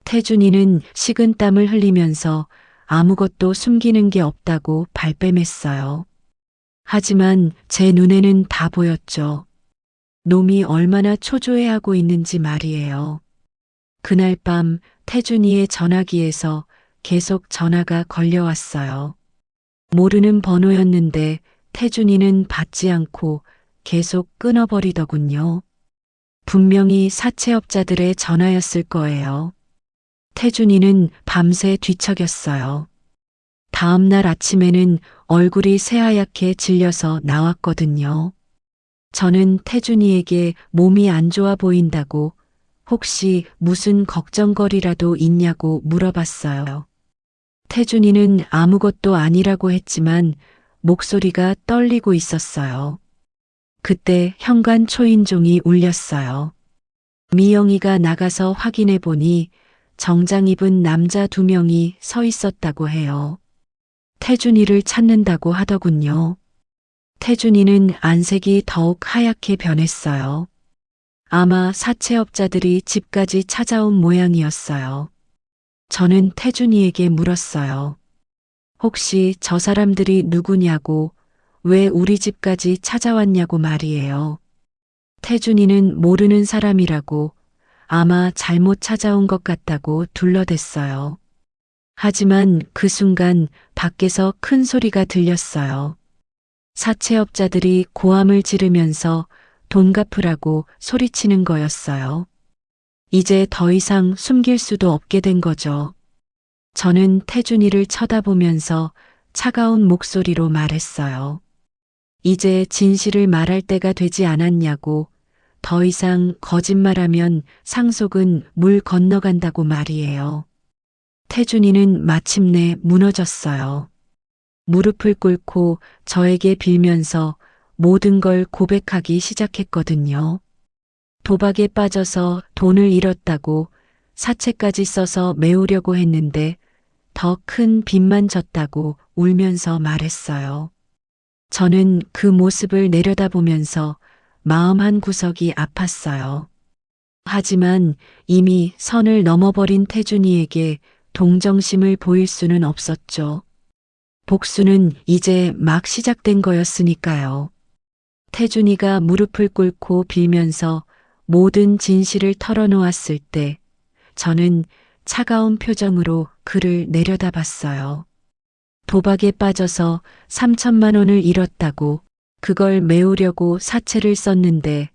태준이는 식은땀을 흘리면서 아무것도 숨기는 게 없다고 발뺌했어요. 하지만 제 눈에는 다 보였죠. 놈이 얼마나 초조해하고 있는지 말이에요. 그날 밤 태준이의 전화기에서 계속 전화가 걸려왔어요. 모르는 번호였는데 태준이는 받지 않고 계속 끊어버리더군요. 분명히 사채업자들의 전화였을 거예요. 태준이는 밤새 뒤척였어요. 다음 날 아침에는 얼굴이 새하얗게 질려서 나왔거든요. 저는 태준이에게 몸이 안 좋아 보인다고 혹시 무슨 걱정거리라도 있냐고 물어봤어요. 태준이는 아무것도 아니라고 했지만 목소리가 떨리고 있었어요. 그때 현관 초인종이 울렸어요. 미영이가 나가서 확인해 보니 정장 입은 남자 2명이 서 있었다고 해요. 태준이를 찾는다고 하더군요. 태준이는 안색이 더욱 하얗게 변했어요. 아마 사채업자들이 집까지 찾아온 모양이었어요. 저는 태준이에게 물었어요. 혹시 저 사람들이 누구냐고, 왜 우리 집까지 찾아왔냐고 말이에요. 태준이는 모르는 사람이라고, 아마 잘못 찾아온 것 같다고 둘러댔어요. 하지만 그 순간 밖에서 큰 소리가 들렸어요. 사채업자들이 고함을 지르면서 돈 갚으라고 소리치는 거였어요. 이제 더 이상 숨길 수도 없게 된 거죠. 저는 태준이를 쳐다보면서 차가운 목소리로 말했어요. 이제 진실을 말할 때가 되지 않았냐고, 더 이상 거짓말하면 상속은 물 건너간다고 말이에요. 태준이는 마침내 무너졌어요. 무릎을 꿇고 저에게 빌면서 모든 걸 고백하기 시작했거든요. 도박에 빠져서 돈을 잃었다고, 사채까지 써서 메우려고 했는데 더 큰 빚만 졌다고 울면서 말했어요. 저는 그 모습을 내려다보면서 마음 한 구석이 아팠어요. 하지만 이미 선을 넘어버린 태준이에게 동정심을 보일 수는 없었죠. 복수는 이제 막 시작된 거였으니까요. 태준이가 무릎을 꿇고 빌면서 모든 진실을 털어놓았을 때 저는 차가운 표정으로 그를 내려다봤어요. 도박에 빠져서 3천만 원을 잃었다고, 그걸 메우려고 사채를 썼는데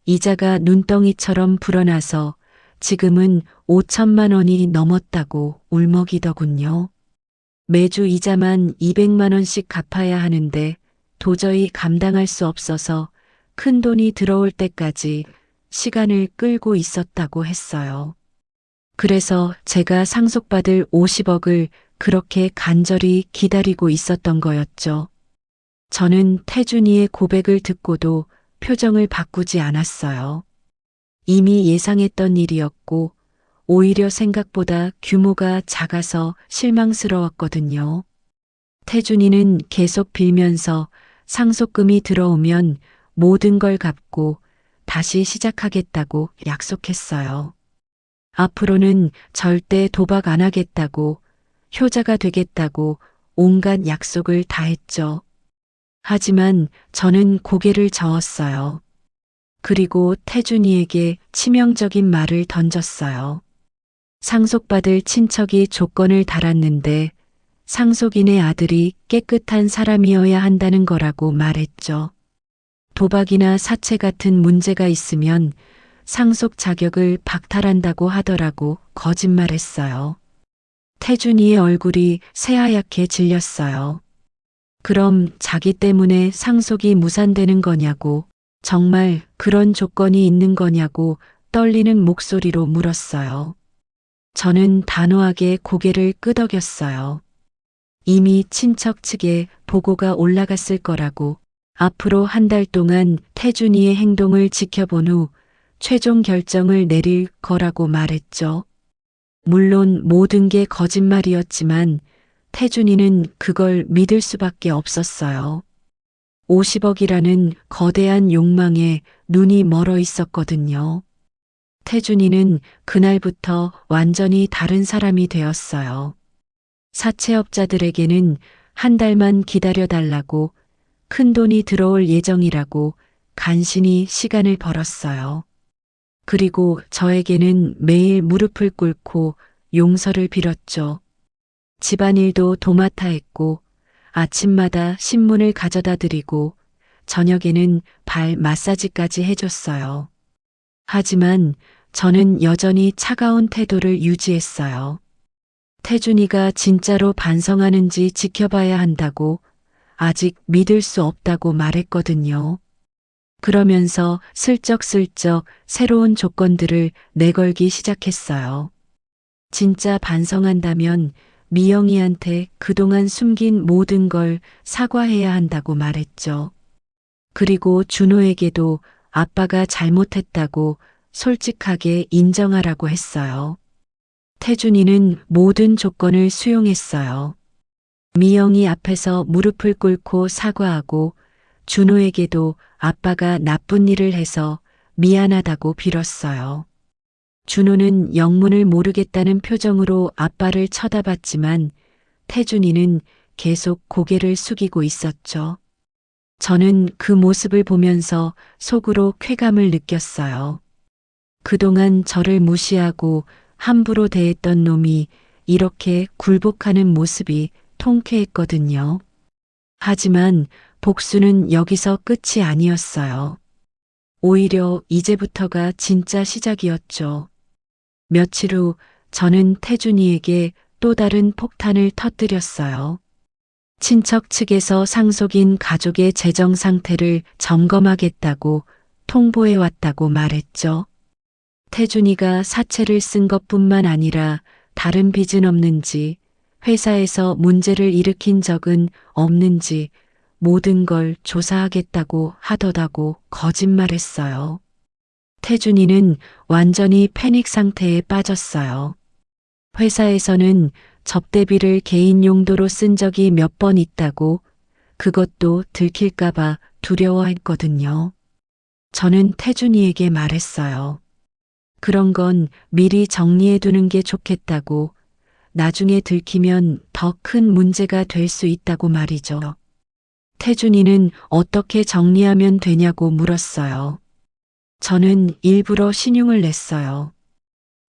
이자가 눈덩이처럼 불어나서 지금은 5천만 원이 넘었다고 울먹이더군요. 매주 이자만 200만 원씩 갚아야 하는데 도저히 감당할 수 없어서 큰 돈이 들어올 때까지 시간을 끌고 있었다고 했어요. 그래서 제가 상속받을 50억을 그렇게 간절히 기다리고 있었던 거였죠. 저는 태준이의 고백을 듣고도 표정을 바꾸지 않았어요. 이미 예상했던 일이었고 오히려 생각보다 규모가 작아서 실망스러웠거든요. 태준이는 계속 빌면서 상속금이 들어오면 모든 걸 갚고 다시 시작하겠다고 약속했어요. 앞으로는 절대 도박 안 하겠다고, 효자가 되겠다고 온갖 약속을 다 했죠. 하지만 저는 고개를 저었어요. 그리고 태준이에게 치명적인 말을 던졌어요. 상속받을 친척이 조건을 달았는데 상속인의 아들이 깨끗한 사람이어야 한다는 거라고 말했죠. 도박이나 사채 같은 문제가 있으면 상속 자격을 박탈한다고 하더라고 거짓말했어요. 태준이의 얼굴이 새하얗게 질렸어요. 그럼 자기 때문에 상속이 무산되는 거냐고, 정말 그런 조건이 있는 거냐고 떨리는 목소리로 물었어요. 저는 단호하게 고개를 끄덕였어요. 이미 친척 측에 보고가 올라갔을 거라고, 앞으로 한 달 동안 태준이의 행동을 지켜본 후 최종 결정을 내릴 거라고 말했죠. 물론 모든 게 거짓말이었지만 태준이는 그걸 믿을 수밖에 없었어요. 50억이라는 거대한 욕망에 눈이 멀어 있었거든요. 태준이는 그날부터 완전히 다른 사람이 되었어요. 사채업자들에게는 한 달만 기다려달라고, 큰 돈이 들어올 예정이라고 간신히 시간을 벌었어요. 그리고 저에게는 매일 무릎을 꿇고 용서를 빌었죠. 집안일도 도맡아 했고, 아침마다 신문을 가져다 드리고, 저녁에는 발 마사지까지 해줬어요. 하지만 저는 여전히 차가운 태도를 유지했어요. 태준이가 진짜로 반성하는지 지켜봐야 한다고, 아직 믿을 수 없다고 말했거든요. 그러면서 슬쩍슬쩍 새로운 조건들을 내걸기 시작했어요. 진짜 반성한다면 미영이한테 그동안 숨긴 모든 걸 사과해야 한다고 말했죠. 그리고 준호에게도 아빠가 잘못했다고 솔직하게 인정하라고 했어요. 태준이는 모든 조건을 수용했어요. 미영이 앞에서 무릎을 꿇고 사과하고, 준호에게도 아빠가 나쁜 일을 해서 미안하다고 빌었어요. 준호는 영문을 모르겠다는 표정으로 아빠를 쳐다봤지만 태준이는 계속 고개를 숙이고 있었죠. 저는 그 모습을 보면서 속으로 쾌감을 느꼈어요. 그동안 저를 무시하고 함부로 대했던 놈이 이렇게 굴복하는 모습이 통쾌했거든요. 하지만 복수는 여기서 끝이 아니었어요. 오히려 이제부터가 진짜 시작이었죠. 며칠 후 저는 태준이에게 또 다른 폭탄을 터뜨렸어요. 친척 측에서 상속인 가족의 재정 상태를 점검하겠다고 통보해 왔다고 말했죠. 태준이가 사채를 쓴 것뿐만 아니라 다른 빚은 없는지, 회사에서 문제를 일으킨 적은 없는지 모든 걸 조사하겠다고 하더라고 거짓말했어요. 태준이는 완전히 패닉 상태에 빠졌어요. 회사에서는 접대비를 개인 용도로 쓴 적이 몇 번 있다고, 그것도 들킬까봐 두려워했거든요. 저는 태준이에게 말했어요. 그런 건 미리 정리해 두는 게 좋겠다고, 나중에 들키면 더 큰 문제가 될 수 있다고 말이죠. 태준이는 어떻게 정리하면 되냐고 물었어요. 저는 일부러 신용을 냈어요.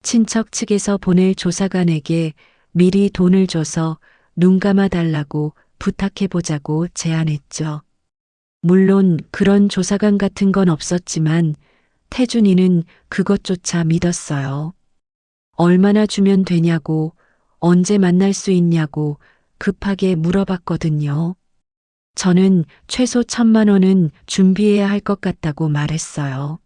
친척 측에서 보낼 조사관에게 미리 돈을 줘서 눈 감아 달라고 부탁해보자고 제안했죠. 물론 그런 조사관 같은 건 없었지만 태준이는 그것조차 믿었어요. 얼마나 주면 되냐고, 언제 만날 수 있냐고 급하게 물어봤거든요. 저는 최소 1,000만 원은 준비해야 할 것 같다고 말했어요.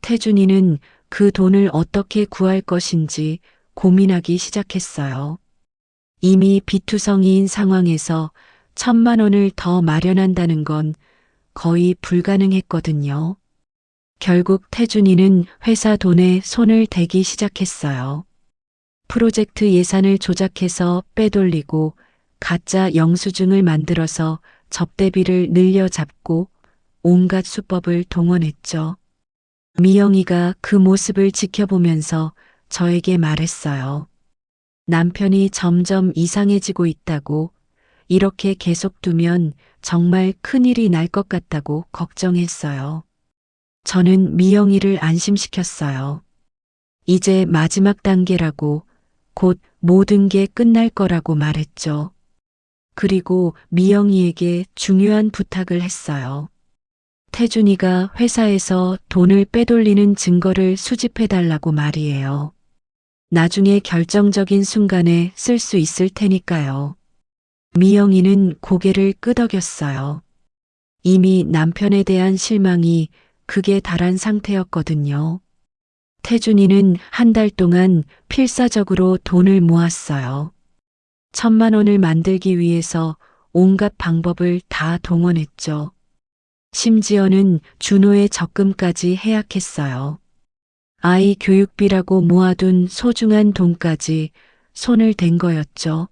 태준이는 그 돈을 어떻게 구할 것인지 고민하기 시작했어요. 이미 비투성이인 상황에서 1,000만 원을 더 마련한다는 건 거의 불가능했거든요. 결국 태준이는 회사 돈에 손을 대기 시작했어요. 프로젝트 예산을 조작해서 빼돌리고 가짜 영수증을 만들어서 접대비를 늘려잡고 온갖 수법을 동원했죠. 미영이가 그 모습을 지켜보면서 저에게 말했어요. 남편이 점점 이상해지고 있다고, 이렇게 계속 두면 정말 큰일이 날 것 같다고 걱정했어요. 저는 미영이를 안심시켰어요. 이제 마지막 단계라고, 곧 모든 게 끝날 거라고 말했죠. 그리고 미영이에게 중요한 부탁을 했어요. 태준이가 회사에서 돈을 빼돌리는 증거를 수집해달라고 말이에요. 나중에 결정적인 순간에 쓸 수 있을 테니까요. 미영이는 고개를 끄덕였어요. 이미 남편에 대한 실망이 극에 달한 상태였거든요. 태준이는 한 달 동안 필사적으로 돈을 모았어요. 1,000만 원을 만들기 위해서 온갖 방법을 다 동원했죠. 심지어는 준호의 적금까지 해약했어요. 아이 교육비라고 모아둔 소중한 돈까지 손을 댄 거였죠.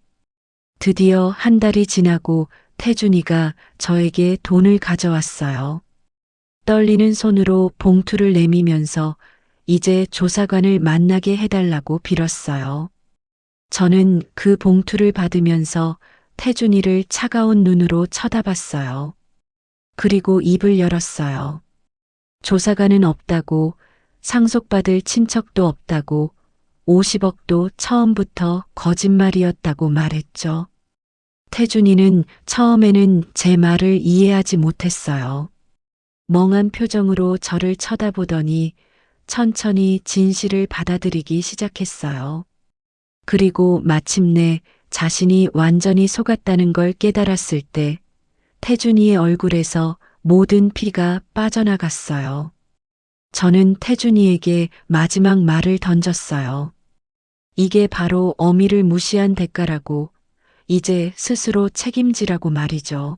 드디어 한 달이 지나고 태준이가 저에게 돈을 가져왔어요. 떨리는 손으로 봉투를 내미면서 이제 조사관을 만나게 해달라고 빌었어요. 저는 그 봉투를 받으면서 태준이를 차가운 눈으로 쳐다봤어요. 그리고 입을 열었어요. 조사관은 없다고, 상속받을 친척도 없다고, 50억도 처음부터 거짓말이었다고 말했죠. 태준이는 처음에는 제 말을 이해하지 못했어요. 멍한 표정으로 저를 쳐다보더니 천천히 진실을 받아들이기 시작했어요. 그리고 마침내 자신이 완전히 속았다는 걸 깨달았을 때 태준이의 얼굴에서 모든 피가 빠져나갔어요. 저는 태준이에게 마지막 말을 던졌어요. 이게 바로 어미를 무시한 대가라고, 이제 스스로 책임지라고 말이죠.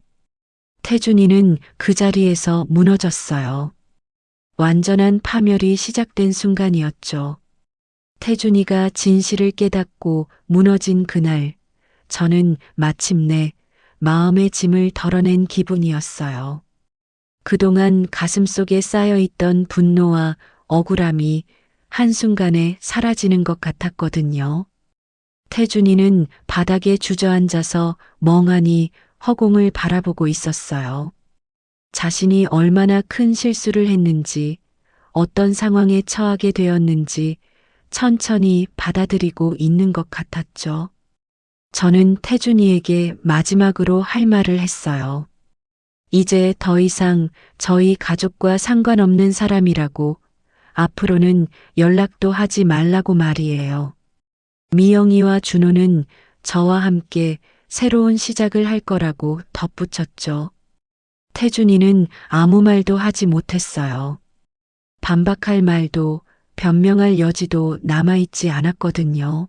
태준이는 그 자리에서 무너졌어요. 완전한 파멸이 시작된 순간이었죠. 태준이가 진실을 깨닫고 무너진 그날, 저는 마침내 마음의 짐을 덜어낸 기분이었어요. 그동안 가슴속에 쌓여있던 분노와 억울함이 한순간에 사라지는 것 같았거든요. 태준이는 바닥에 주저앉아서 멍하니 허공을 바라보고 있었어요. 자신이 얼마나 큰 실수를 했는지, 어떤 상황에 처하게 되었는지 천천히 받아들이고 있는 것 같았죠. 저는 태준이에게 마지막으로 할 말을 했어요. 이제 더 이상 저희 가족과 상관없는 사람이라고, 앞으로는 연락도 하지 말라고 말이에요. 미영이와 준호는 저와 함께 새로운 시작을 할 거라고 덧붙였죠. 태준이는 아무 말도 하지 못했어요. 반박할 말도 변명할 여지도 남아있지 않았거든요.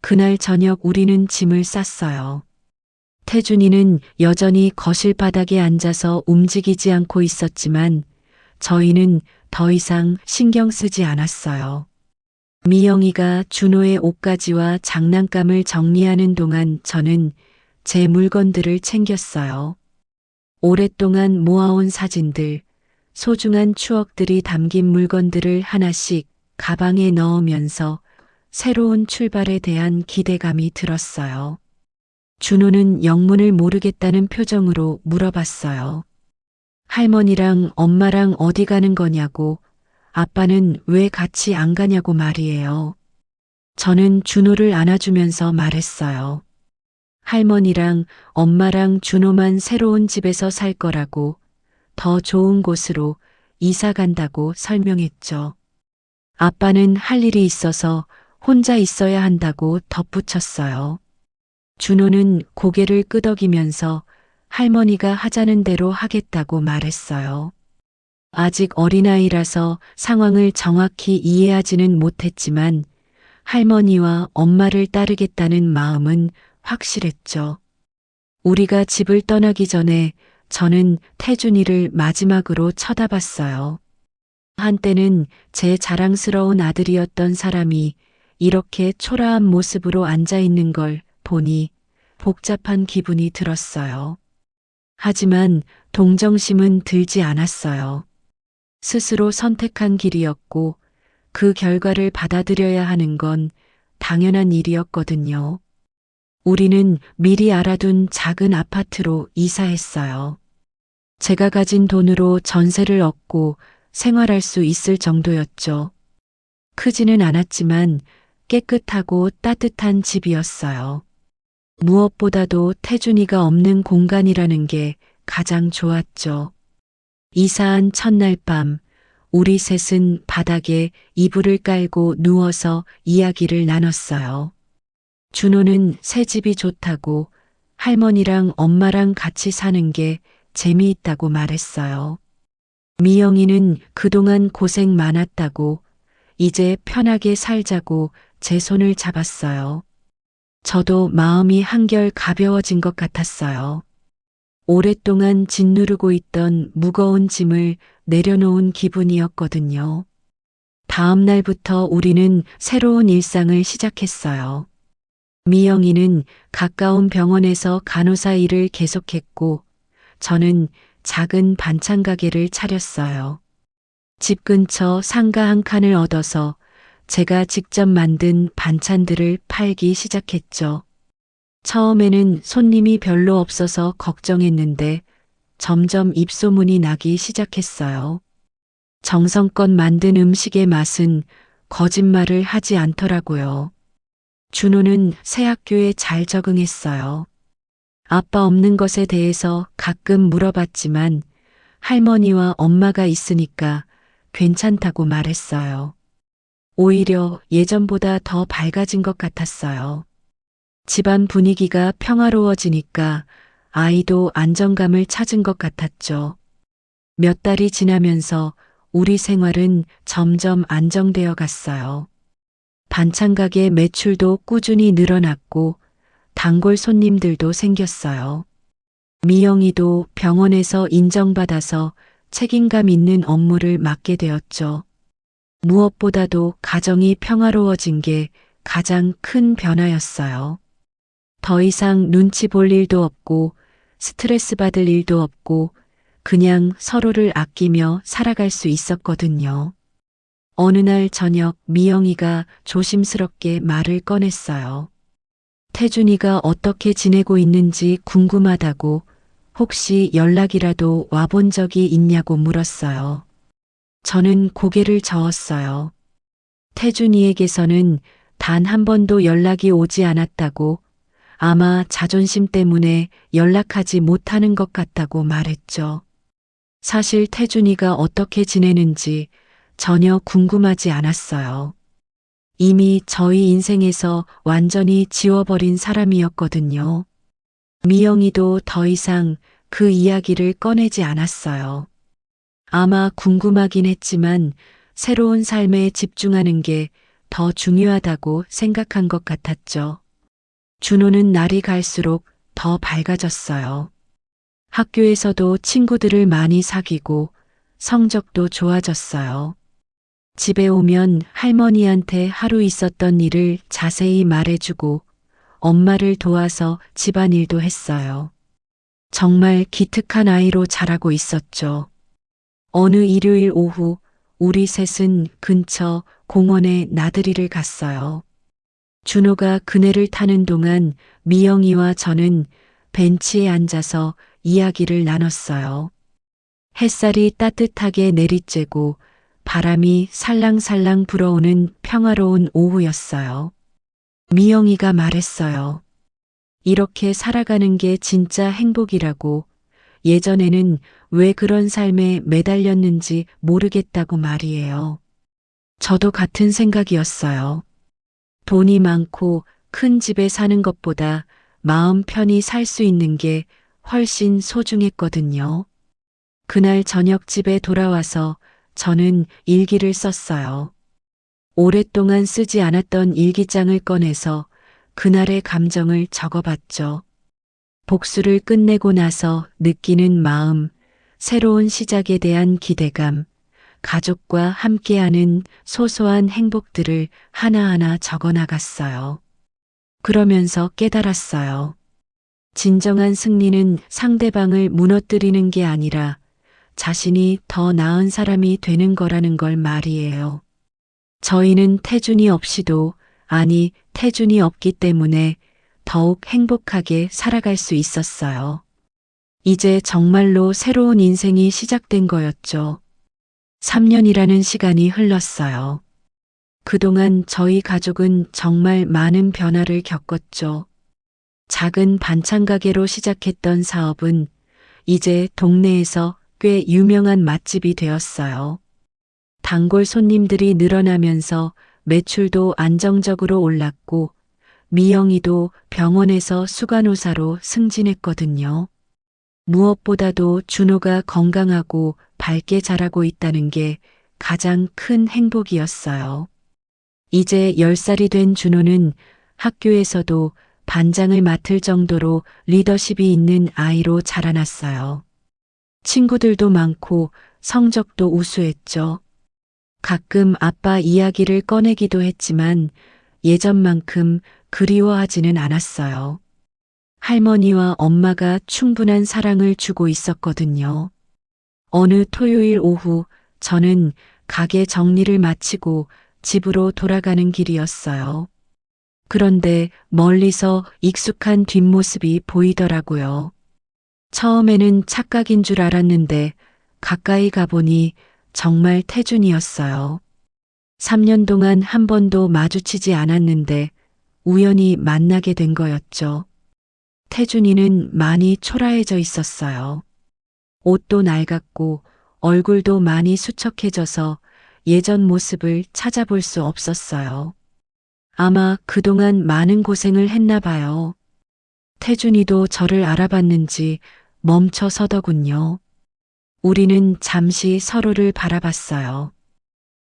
그날 저녁 우리는 짐을 쌌어요. 태준이는 여전히 거실 바닥에 앉아서 움직이지 않고 있었지만 저희는 더 이상 신경 쓰지 않았어요. 미영이가 준호의 옷가지와 장난감을 정리하는 동안 저는 제 물건들을 챙겼어요. 오랫동안 모아온 사진들, 소중한 추억들이 담긴 물건들을 하나씩 가방에 넣으면서 새로운 출발에 대한 기대감이 들었어요. 준호는 영문을 모르겠다는 표정으로 물어봤어요. 할머니랑 엄마랑 어디 가는 거냐고, 아빠는 왜 같이 안 가냐고 말이에요. 저는 준호를 안아주면서 말했어요. 할머니랑 엄마랑 준호만 새로운 집에서 살 거라고, 더 좋은 곳으로 이사 간다고 설명했죠. 아빠는 할 일이 있어서 혼자 있어야 한다고 덧붙였어요. 준호는 고개를 끄덕이면서 할머니가 하자는 대로 하겠다고 말했어요. 아직 어린아이라서 상황을 정확히 이해하지는 못했지만 할머니와 엄마를 따르겠다는 마음은 확실했죠. 우리가 집을 떠나기 전에 저는 태준이를 마지막으로 쳐다봤어요. 한때는 제 자랑스러운 아들이었던 사람이 이렇게 초라한 모습으로 앉아 있는 걸 보니 복잡한 기분이 들었어요. 하지만 동정심은 들지 않았어요. 스스로 선택한 길이었고 그 결과를 받아들여야 하는 건 당연한 일이었거든요. 우리는 미리 알아둔 작은 아파트로 이사했어요. 제가 가진 돈으로 전세를 얻고 생활할 수 있을 정도였죠. 크지는 않았지만 깨끗하고 따뜻한 집이었어요. 무엇보다도 태준이가 없는 공간이라는 게 가장 좋았죠. 이사한 첫날 밤, 우리 셋은 바닥에 이불을 깔고 누워서 이야기를 나눴어요. 준호는 새 집이 좋다고, 할머니랑 엄마랑 같이 사는 게 재미있다고 말했어요. 미영이는 그동안 고생 많았다고, 이제 편하게 살자고 제 손을 잡았어요. 저도 마음이 한결 가벼워진 것 같았어요. 오랫동안 짓누르고 있던 무거운 짐을 내려놓은 기분이었거든요. 다음 날부터 우리는 새로운 일상을 시작했어요. 미영이는 가까운 병원에서 간호사 일을 계속했고 저는 작은 반찬 가게를 차렸어요. 집 근처 상가 한 칸을 얻어서 제가 직접 만든 반찬들을 팔기 시작했죠. 처음에는 손님이 별로 없어서 걱정했는데 점점 입소문이 나기 시작했어요. 정성껏 만든 음식의 맛은 거짓말을 하지 않더라고요. 준호는 새 학교에 잘 적응했어요. 아빠 없는 것에 대해서 가끔 물어봤지만 할머니와 엄마가 있으니까 괜찮다고 말했어요. 오히려 예전보다 더 밝아진 것 같았어요. 집안 분위기가 평화로워지니까 아이도 안정감을 찾은 것 같았죠. 몇 달이 지나면서 우리 생활은 점점 안정되어 갔어요. 반찬 가게 매출도 꾸준히 늘어났고 단골 손님들도 생겼어요. 미영이도 병원에서 인정받아서 책임감 있는 업무를 맡게 되었죠. 무엇보다도 가정이 평화로워진 게 가장 큰 변화였어요. 더 이상 눈치 볼 일도 없고 스트레스 받을 일도 없고 그냥 서로를 아끼며 살아갈 수 있었거든요. 어느 날 저녁 미영이가 조심스럽게 말을 꺼냈어요. 태준이가 어떻게 지내고 있는지 궁금하다고 혹시 연락이라도 와본 적이 있냐고 물었어요. 저는 고개를 저었어요. 태준이에게서는 단 한 번도 연락이 오지 않았다고 아마 자존심 때문에 연락하지 못하는 것 같다고 말했죠. 사실 태준이가 어떻게 지내는지 전혀 궁금하지 않았어요. 이미 저희 인생에서 완전히 지워버린 사람이었거든요. 미영이도 더 이상 그 이야기를 꺼내지 않았어요. 아마 궁금하긴 했지만 새로운 삶에 집중하는 게 더 중요하다고 생각한 것 같았죠. 준호는 날이 갈수록 더 밝아졌어요. 학교에서도 친구들을 많이 사귀고 성적도 좋아졌어요. 집에 오면 할머니한테 하루 있었던 일을 자세히 말해주고 엄마를 도와서 집안일도 했어요. 정말 기특한 아이로 자라고 있었죠. 어느 일요일 오후 우리 셋은 근처 공원에 나들이를 갔어요. 준호가 그네를 타는 동안 미영이와 저는 벤치에 앉아서 이야기를 나눴어요. 햇살이 따뜻하게 내리쬐고 바람이 살랑살랑 불어오는 평화로운 오후였어요. 미영이가 말했어요. 이렇게 살아가는 게 진짜 행복이라고. 예전에는 왜 그런 삶에 매달렸는지 모르겠다고 말이에요. 저도 같은 생각이었어요. 돈이 많고 큰 집에 사는 것보다 마음 편히 살 수 있는 게 훨씬 소중했거든요. 그날 저녁 집에 돌아와서 저는 일기를 썼어요. 오랫동안 쓰지 않았던 일기장을 꺼내서 그날의 감정을 적어봤죠. 복수를 끝내고 나서 느끼는 마음, 새로운 시작에 대한 기대감, 가족과 함께하는 소소한 행복들을 하나하나 적어나갔어요. 그러면서 깨달았어요. 진정한 승리는 상대방을 무너뜨리는 게 아니라 자신이 더 나은 사람이 되는 거라는 걸 말이에요. 저희는 태준이 없이도, 아니, 태준이 없기 때문에 더욱 행복하게 살아갈 수 있었어요. 이제 정말로 새로운 인생이 시작된 거였죠. 3년이라는 시간이 흘렀어요. 그동안 저희 가족은 정말 많은 변화를 겪었죠. 작은 반찬 가게로 시작했던 사업은 이제 동네에서 꽤 유명한 맛집이 되었어요. 단골 손님들이 늘어나면서 매출도 안정적으로 올랐고 미영이도 병원에서 수간호사로 승진했거든요. 무엇보다도 준호가 건강하고 밝게 자라고 있다는 게 가장 큰 행복이었어요. 이제 10살이 된 준호는 학교에서도 반장을 맡을 정도로 리더십이 있는 아이로 자라났어요. 친구들도 많고 성적도 우수했죠. 가끔 아빠 이야기를 꺼내기도 했지만 예전만큼 그리워하지는 않았어요. 할머니와 엄마가 충분한 사랑을 주고 있었거든요. 어느 토요일 오후 저는 가게 정리를 마치고 집으로 돌아가는 길이었어요. 그런데 멀리서 익숙한 뒷모습이 보이더라고요. 처음에는 착각인 줄 알았는데 가까이 가보니 정말 태준이었어요. 3년 동안 한 번도 마주치지 않았는데 우연히 만나게 된 거였죠. 태준이는 많이 초라해져 있었어요. 옷도 낡았고 얼굴도 많이 수척해져서 예전 모습을 찾아볼 수 없었어요. 아마 그동안 많은 고생을 했나 봐요. 태준이도 저를 알아봤는지 멈춰 서더군요. 우리는 잠시 서로를 바라봤어요.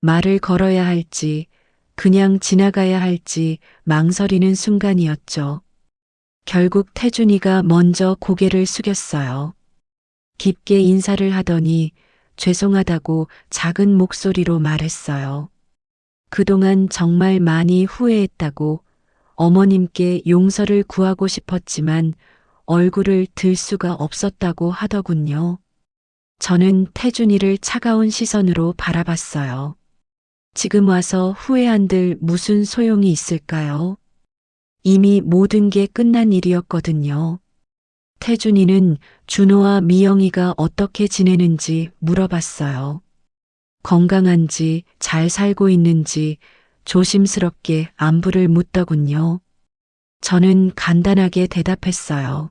말을 걸어야 할지, 그냥 지나가야 할지 망설이는 순간이었죠. 결국 태준이가 먼저 고개를 숙였어요. 깊게 인사를 하더니 죄송하다고 작은 목소리로 말했어요. 그동안 정말 많이 후회했다고, 어머님께 용서를 구하고 싶었지만 얼굴을 들 수가 없었다고 하더군요. 저는 태준이를 차가운 시선으로 바라봤어요. 지금 와서 후회한들 무슨 소용이 있을까요? 이미 모든 게 끝난 일이었거든요. 태준이는 준호와 미영이가 어떻게 지내는지 물어봤어요. 건강한지, 잘 살고 있는지 조심스럽게 안부를 묻더군요. 저는 간단하게 대답했어요.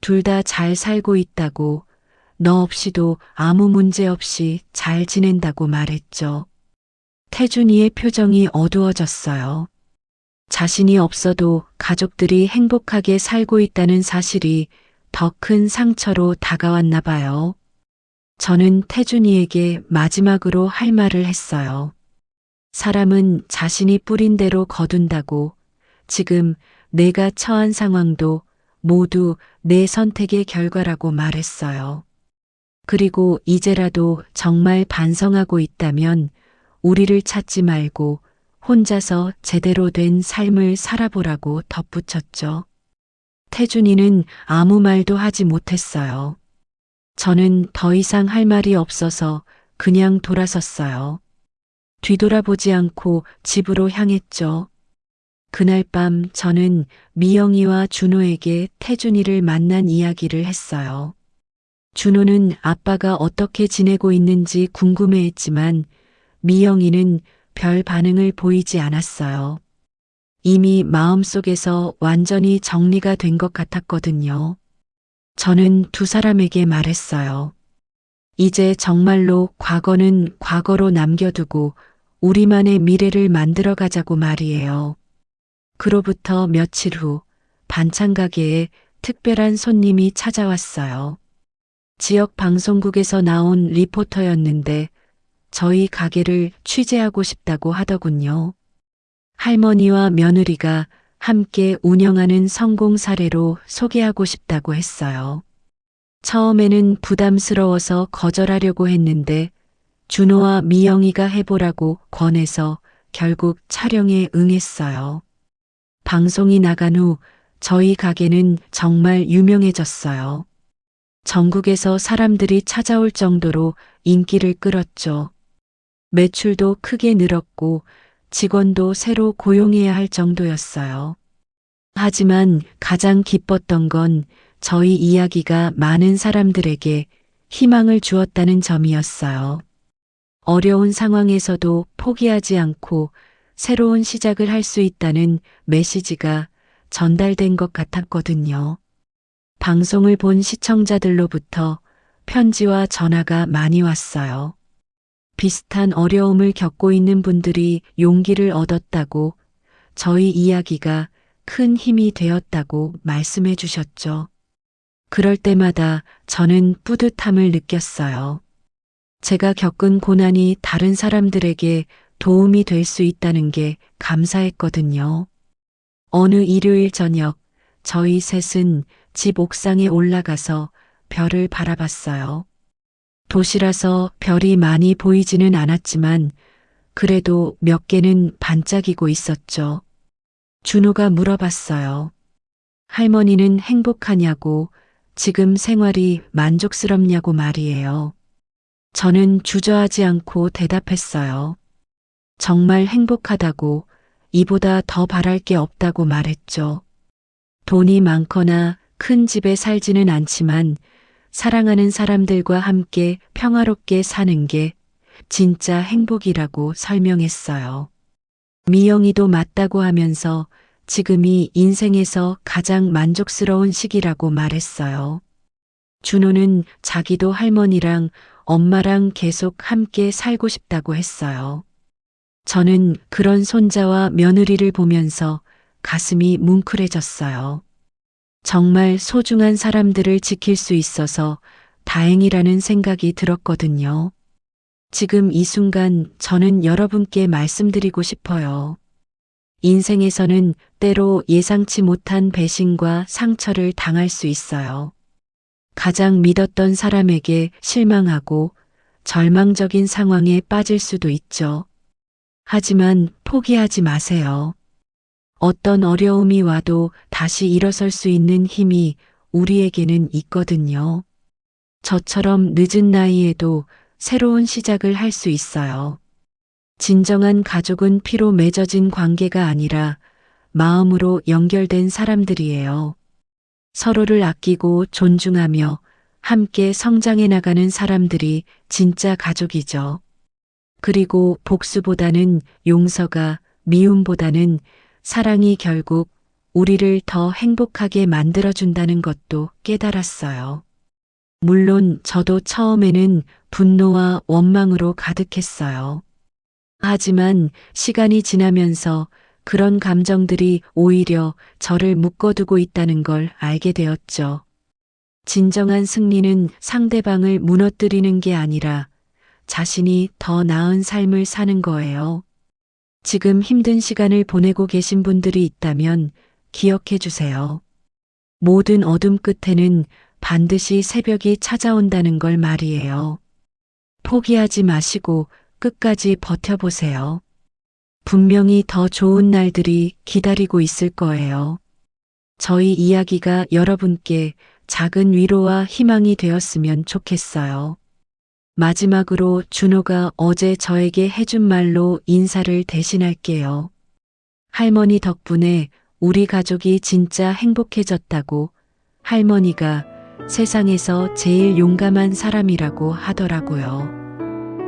둘 다 잘 살고 있다고, 너 없이도 아무 문제 없이 잘 지낸다고 말했죠. 태준이의 표정이 어두워졌어요. 자신이 없어도 가족들이 행복하게 살고 있다는 사실이 더 큰 상처로 다가왔나 봐요. 저는 태준이에게 마지막으로 할 말을 했어요. 사람은 자신이 뿌린 대로 거둔다고, 지금 내가 처한 상황도 모두 내 선택의 결과라고 말했어요. 그리고 이제라도 정말 반성하고 있다면 우리를 찾지 말고 혼자서 제대로 된 삶을 살아보라고 덧붙였죠. 태준이는 아무 말도 하지 못했어요. 저는 더 이상 할 말이 없어서 그냥 돌아섰어요. 뒤돌아보지 않고 집으로 향했죠. 그날 밤 저는 미영이와 준호에게 태준이를 만난 이야기를 했어요. 준호는 아빠가 어떻게 지내고 있는지 궁금해했지만 미영이는 별 반응을 보이지 않았어요. 이미 마음속에서 완전히 정리가 된 것 같았거든요. 저는 두 사람에게 말했어요. 이제 정말로 과거는 과거로 남겨두고 우리만의 미래를 만들어 가자고 말이에요. 그로부터 며칠 후 반찬 가게에 특별한 손님이 찾아왔어요. 지역 방송국에서 나온 리포터였는데 저희 가게를 취재하고 싶다고 하더군요. 할머니와 며느리가 함께 운영하는 성공 사례로 소개하고 싶다고 했어요. 처음에는 부담스러워서 거절하려고 했는데 준호와 미영이가 해보라고 권해서 결국 촬영에 응했어요. 방송이 나간 후 저희 가게는 정말 유명해졌어요. 전국에서 사람들이 찾아올 정도로 인기를 끌었죠. 매출도 크게 늘었고 직원도 새로 고용해야 할 정도였어요. 하지만 가장 기뻤던 건 저희 이야기가 많은 사람들에게 희망을 주었다는 점이었어요. 어려운 상황에서도 포기하지 않고 새로운 시작을 할 수 있다는 메시지가 전달된 것 같았거든요. 방송을 본 시청자들로부터 편지와 전화가 많이 왔어요. 비슷한 어려움을 겪고 있는 분들이 용기를 얻었다고, 저희 이야기가 큰 힘이 되었다고 말씀해 주셨죠. 그럴 때마다 저는 뿌듯함을 느꼈어요. 제가 겪은 고난이 다른 사람들에게 도움이 될 수 있다는 게 감사했거든요. 어느 일요일 저녁, 저희 셋은 집 옥상에 올라가서 별을 바라봤어요. 도시라서 별이 많이 보이지는 않았지만 그래도 몇 개는 반짝이고 있었죠. 준호가 물어봤어요. 할머니는 행복하냐고, 지금 생활이 만족스럽냐고 말이에요. 저는 주저하지 않고 대답했어요. 정말 행복하다고, 이보다 더 바랄 게 없다고 말했죠. 돈이 많거나 큰 집에 살지는 않지만 사랑하는 사람들과 함께 평화롭게 사는 게 진짜 행복이라고 설명했어요. 미영이도 맞다고 하면서 지금이 인생에서 가장 만족스러운 시기라고 말했어요. 준호는 자기도 할머니랑 엄마랑 계속 함께 살고 싶다고 했어요. 저는 그런 손자와 며느리를 보면서 가슴이 뭉클해졌어요. 정말 소중한 사람들을 지킬 수 있어서 다행이라는 생각이 들었거든요. 지금 이 순간 저는 여러분께 말씀드리고 싶어요. 인생에서는 때로 예상치 못한 배신과 상처를 당할 수 있어요. 가장 믿었던 사람에게 실망하고 절망적인 상황에 빠질 수도 있죠. 하지만 포기하지 마세요. 어떤 어려움이 와도 다시 일어설 수 있는 힘이 우리에게는 있거든요. 저처럼 늦은 나이에도 새로운 시작을 할 수 있어요. 진정한 가족은 피로 맺어진 관계가 아니라 마음으로 연결된 사람들이에요. 서로를 아끼고 존중하며 함께 성장해 나가는 사람들이 진짜 가족이죠. 그리고 복수보다는 용서가, 미움보다는 사랑이 결국 우리를 더 행복하게 만들어준다는 것도 깨달았어요. 물론 저도 처음에는 분노와 원망으로 가득했어요. 하지만 시간이 지나면서 그런 감정들이 오히려 저를 묶어두고 있다는 걸 알게 되었죠. 진정한 승리는 상대방을 무너뜨리는 게 아니라 자신이 더 나은 삶을 사는 거예요. 지금 힘든 시간을 보내고 계신 분들이 있다면 기억해 주세요. 모든 어둠 끝에는 반드시 새벽이 찾아온다는 걸 말이에요. 포기하지 마시고 끝까지 버텨보세요. 분명히 더 좋은 날들이 기다리고 있을 거예요. 저희 이야기가 여러분께 작은 위로와 희망이 되었으면 좋겠어요. 마지막으로 준호가 어제 저에게 해준 말로 인사를 대신할게요. 할머니 덕분에 우리 가족이 진짜 행복해졌다고 할머니가 세상에서 제일 용감한 사람이라고 하더라고요.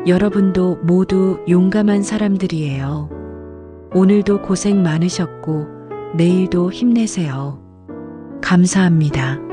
여러분도 모두 용감한 사람들이에요. 오늘도 고생 많으셨고 내일도 힘내세요. 감사합니다.